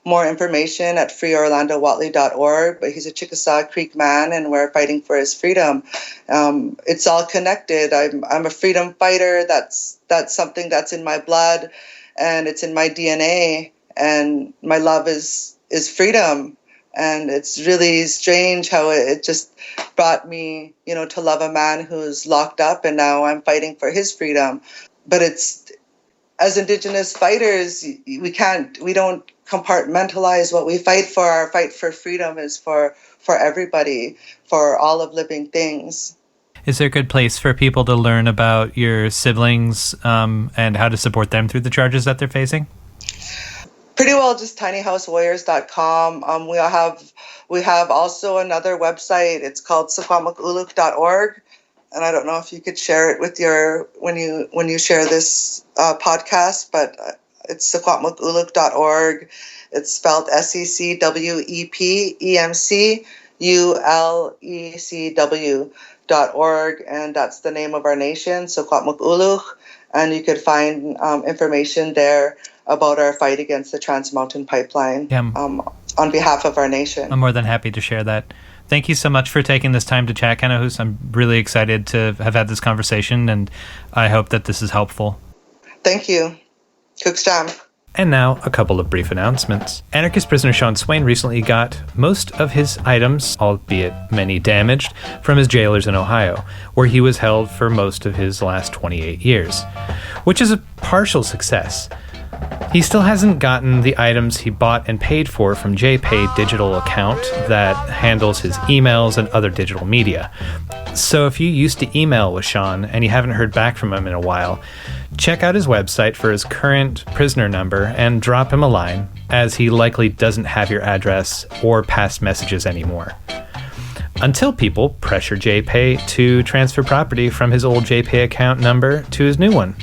more information at freeorlandowatley.org, but he's a Chickasaw Creek man, and we're fighting for his freedom. It's all connected. I'm a freedom fighter. That's something that's in my blood, and it's in my DNA, and my love is freedom. And it's really strange how it just brought me, to love a man who's locked up, and now I'm fighting for his freedom. But as Indigenous fighters, we don't compartmentalize what we fight for. Our fight for freedom is for everybody, for all of living things. Is there a good place for people to learn about your siblings and how to support them through the charges that they're facing? Pretty well just tinyhousewarriors.com. We have also another website. It's called secwepemc.org. And I don't know if you could share it with when you share this podcast, but it's secwepemc.org. It's spelled SECWEPEMCULECW.org, and that's the name of our nation, Secwepemc. And you could find information there about our fight against the Trans Mountain Pipeline on behalf of our nation. I'm more than happy to share that. Thank you so much for taking this time to chat, Kanahus. I'm really excited to have had this conversation, and I hope that this is helpful. Thank you. Cookstown. And now, a couple of brief announcements. Anarchist prisoner Shawn Swain recently got most of his items, albeit many damaged, from his jailers in Ohio, where he was held for most of his last 28 years, which is a partial success. He still hasn't gotten the items he bought and paid for from JPay digital account that handles his emails and other digital media. So if you used to email with Shawn and you haven't heard back from him in a while, check out his website for his current prisoner number and drop him a line, as he likely doesn't have your address or past messages anymore. Until people pressure JPay to transfer property from his old JPay account number to his new one.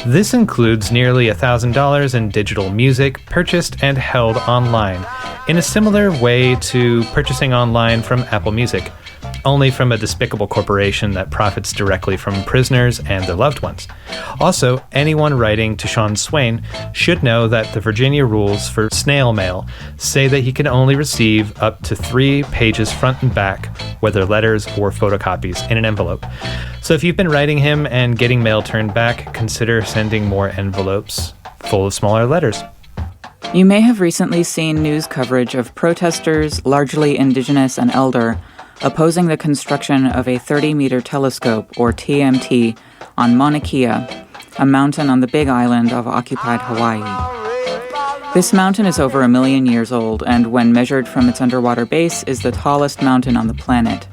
This includes nearly $1,000 in digital music purchased and held online, in a similar way to purchasing online from Apple Music, only from a despicable corporation that profits directly from prisoners and their loved ones. Also, anyone writing to Shawn Swain should know that the Virginia rules for snail mail say that he can only receive up to 3 pages front and back, whether letters or photocopies, in an envelope. So if you've been writing him and getting mail turned back, consider sending more envelopes full of smaller letters. You may have recently seen news coverage of protesters, largely Indigenous and elder, opposing the construction of a 30-meter telescope, or TMT, on Mauna Kea, a mountain on the Big Island of occupied Hawaii. This mountain is over 1 million years old, and when measured from its underwater base, is the tallest mountain on the planet.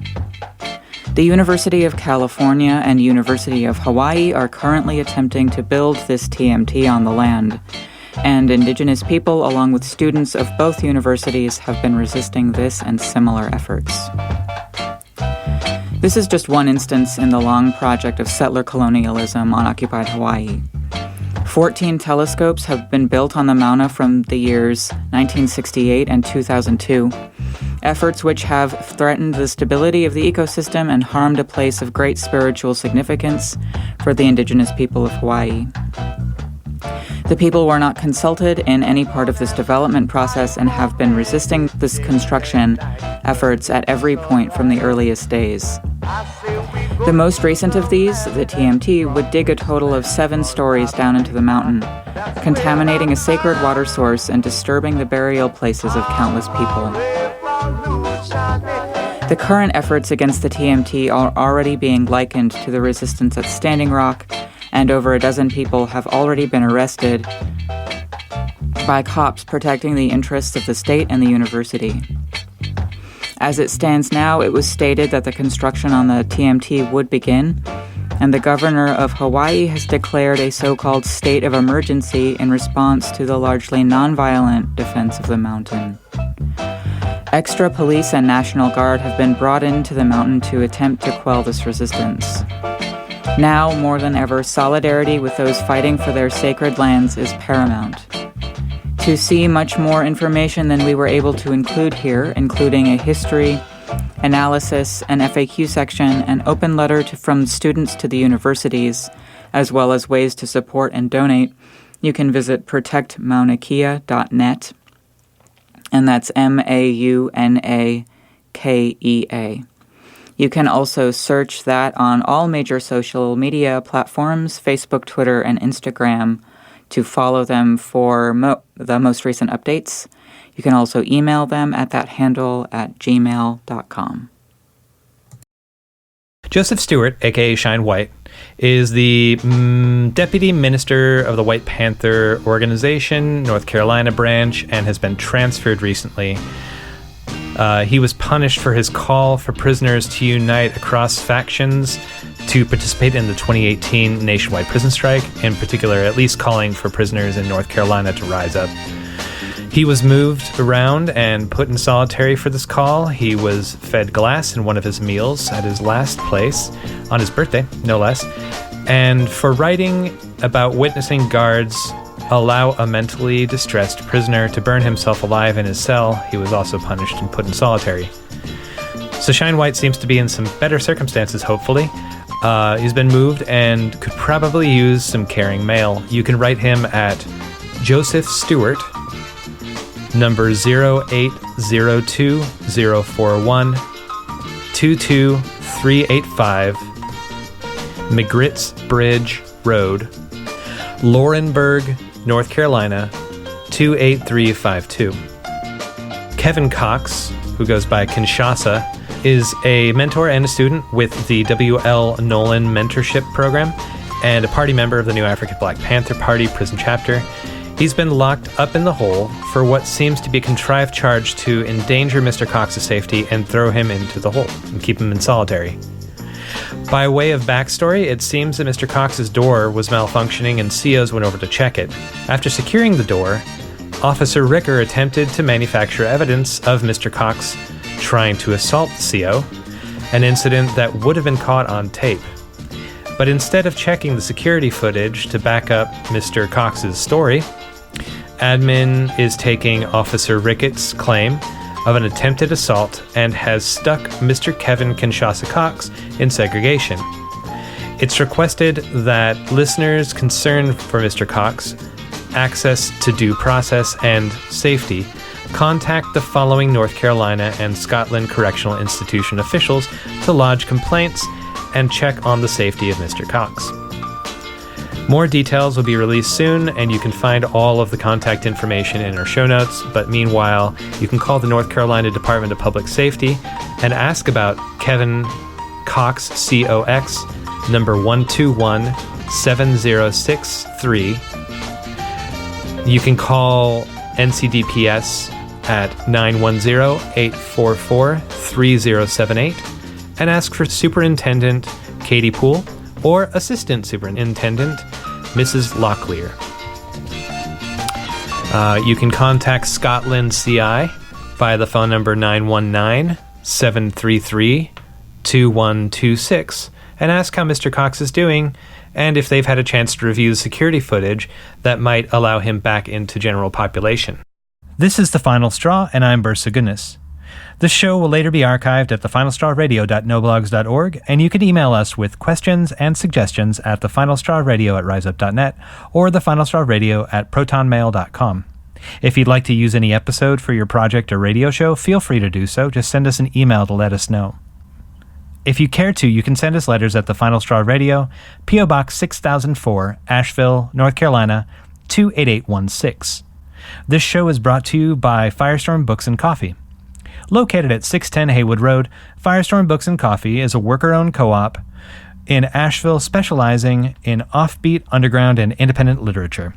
The University of California and University of Hawaii are currently attempting to build this TMT on the land, and Indigenous people, along with students of both universities, have been resisting this and similar efforts. This is just one instance in the long project of settler colonialism on occupied Hawaii. 14 telescopes have been built on the Mauna from the years 1968 and 2002, efforts which have threatened the stability of the ecosystem and harmed a place of great spiritual significance for the Indigenous people of Hawaii. The people were not consulted in any part of this development process and have been resisting this construction efforts at every point from the earliest days. The most recent of these, the TMT, would dig a total of 7 stories down into the mountain, contaminating a sacred water source and disturbing the burial places of countless people. The current efforts against the TMT are already being likened to the resistance at Standing Rock, and over a dozen people have already been arrested by cops protecting the interests of the state and the university. As it stands now, it was stated that the construction on the TMT would begin, and the governor of Hawaii has declared a so-called state of emergency in response to the largely nonviolent defense of the mountain. Extra police and National Guard have been brought into the mountain to attempt to quell this resistance. Now, more than ever, solidarity with those fighting for their sacred lands is paramount. To see much more information than we were able to include here, including a history, analysis, an FAQ section, an open letter from students to the universities, as well as ways to support and donate, you can visit protectmaunakea.net, and that's MAUNAKEA. You can also search that on all major social media platforms, Facebook, Twitter, and Instagram, to follow them for the most recent updates. You can also email them at that handle at gmail.com. Joseph Stewart, aka Shine White, is the Deputy Minister of the White Panther Organization, North Carolina branch, and has been transferred recently. He was punished for his call for prisoners to unite across factions to participate in the 2018 nationwide prison strike, in particular at least calling for prisoners in North Carolina to rise up. He was moved around and put in solitary for this call. He was fed glass in one of his meals at his last place, on his birthday, no less. And for writing about witnessing guards allow a mentally distressed prisoner to burn himself alive in his cell, he was also punished and put in solitary. So Shine White seems to be in some better circumstances, hopefully. He's been moved and could probably use some caring mail. You can write him at Joseph Stewart, number 0802041-22385, McGritts Bridge Road, Laurinburg, North Carolina, 28352. Kevin Cox, who goes by Ktunaxa, is a mentor and a student with the W.L. Nolan Mentorship Program and a party member of the New African Black Panther Party prison chapter. He's been locked up in the hole for what seems to be a contrived charge to endanger Mr. Cox's safety and throw him into the hole and keep him in solitary. By way of backstory, it seems that Mr. Cox's door was malfunctioning and COs went over to check it. After securing the door, Officer Ricker attempted to manufacture evidence of Mr. Cox trying to assault the CO, an incident that would have been caught on tape. But instead of checking the security footage to back up Mr. Cox's story, admin is taking Officer Ricketts' claim of an attempted assault and has stuck Mr. Kevin Ktunaxa Cox in segregation. It's requested that listeners concerned for Mr. Cox, access to due process, and safety contact the following North Carolina and Scotland Correctional Institution officials to lodge complaints and check on the safety of Mr. Cox. More details will be released soon, and you can find all of the contact information in our show notes, but meanwhile, you can call the North Carolina Department of Public Safety and ask about Kevin Cox, COX, number 121-7063. You can call NCDPS at 910-844-3078 and ask for Superintendent Katie Poole or Assistant Superintendent Mrs. Locklear. You can contact Scotland CI via the phone number 919-733-2126 and ask how Mr. Cox is doing and if they've had a chance to review security footage that might allow him back into general population. This is The Final Straw, and I'm Bursa Gunas. This show will later be archived at thefinalstrawradio.noblogs.org, and you can email us with questions and suggestions at thefinalstrawradio@riseup.net or thefinalstrawradio@protonmail.com. If you'd like to use any episode for your project or radio show, feel free to do so. Just send us an email to let us know. If you care to, you can send us letters at The Final Straw Radio, P.O. Box 6004, Asheville, North Carolina, 28816. This show is brought to you by Firestorm Books and Coffee. Located at 610 Haywood Road, Firestorm Books and Coffee is a worker-owned co-op in Asheville specializing in offbeat, underground, and independent literature.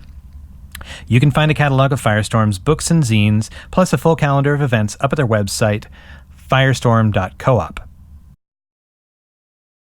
You can find a catalog of Firestorm's books and zines, plus a full calendar of events up at their website, firestorm.coop.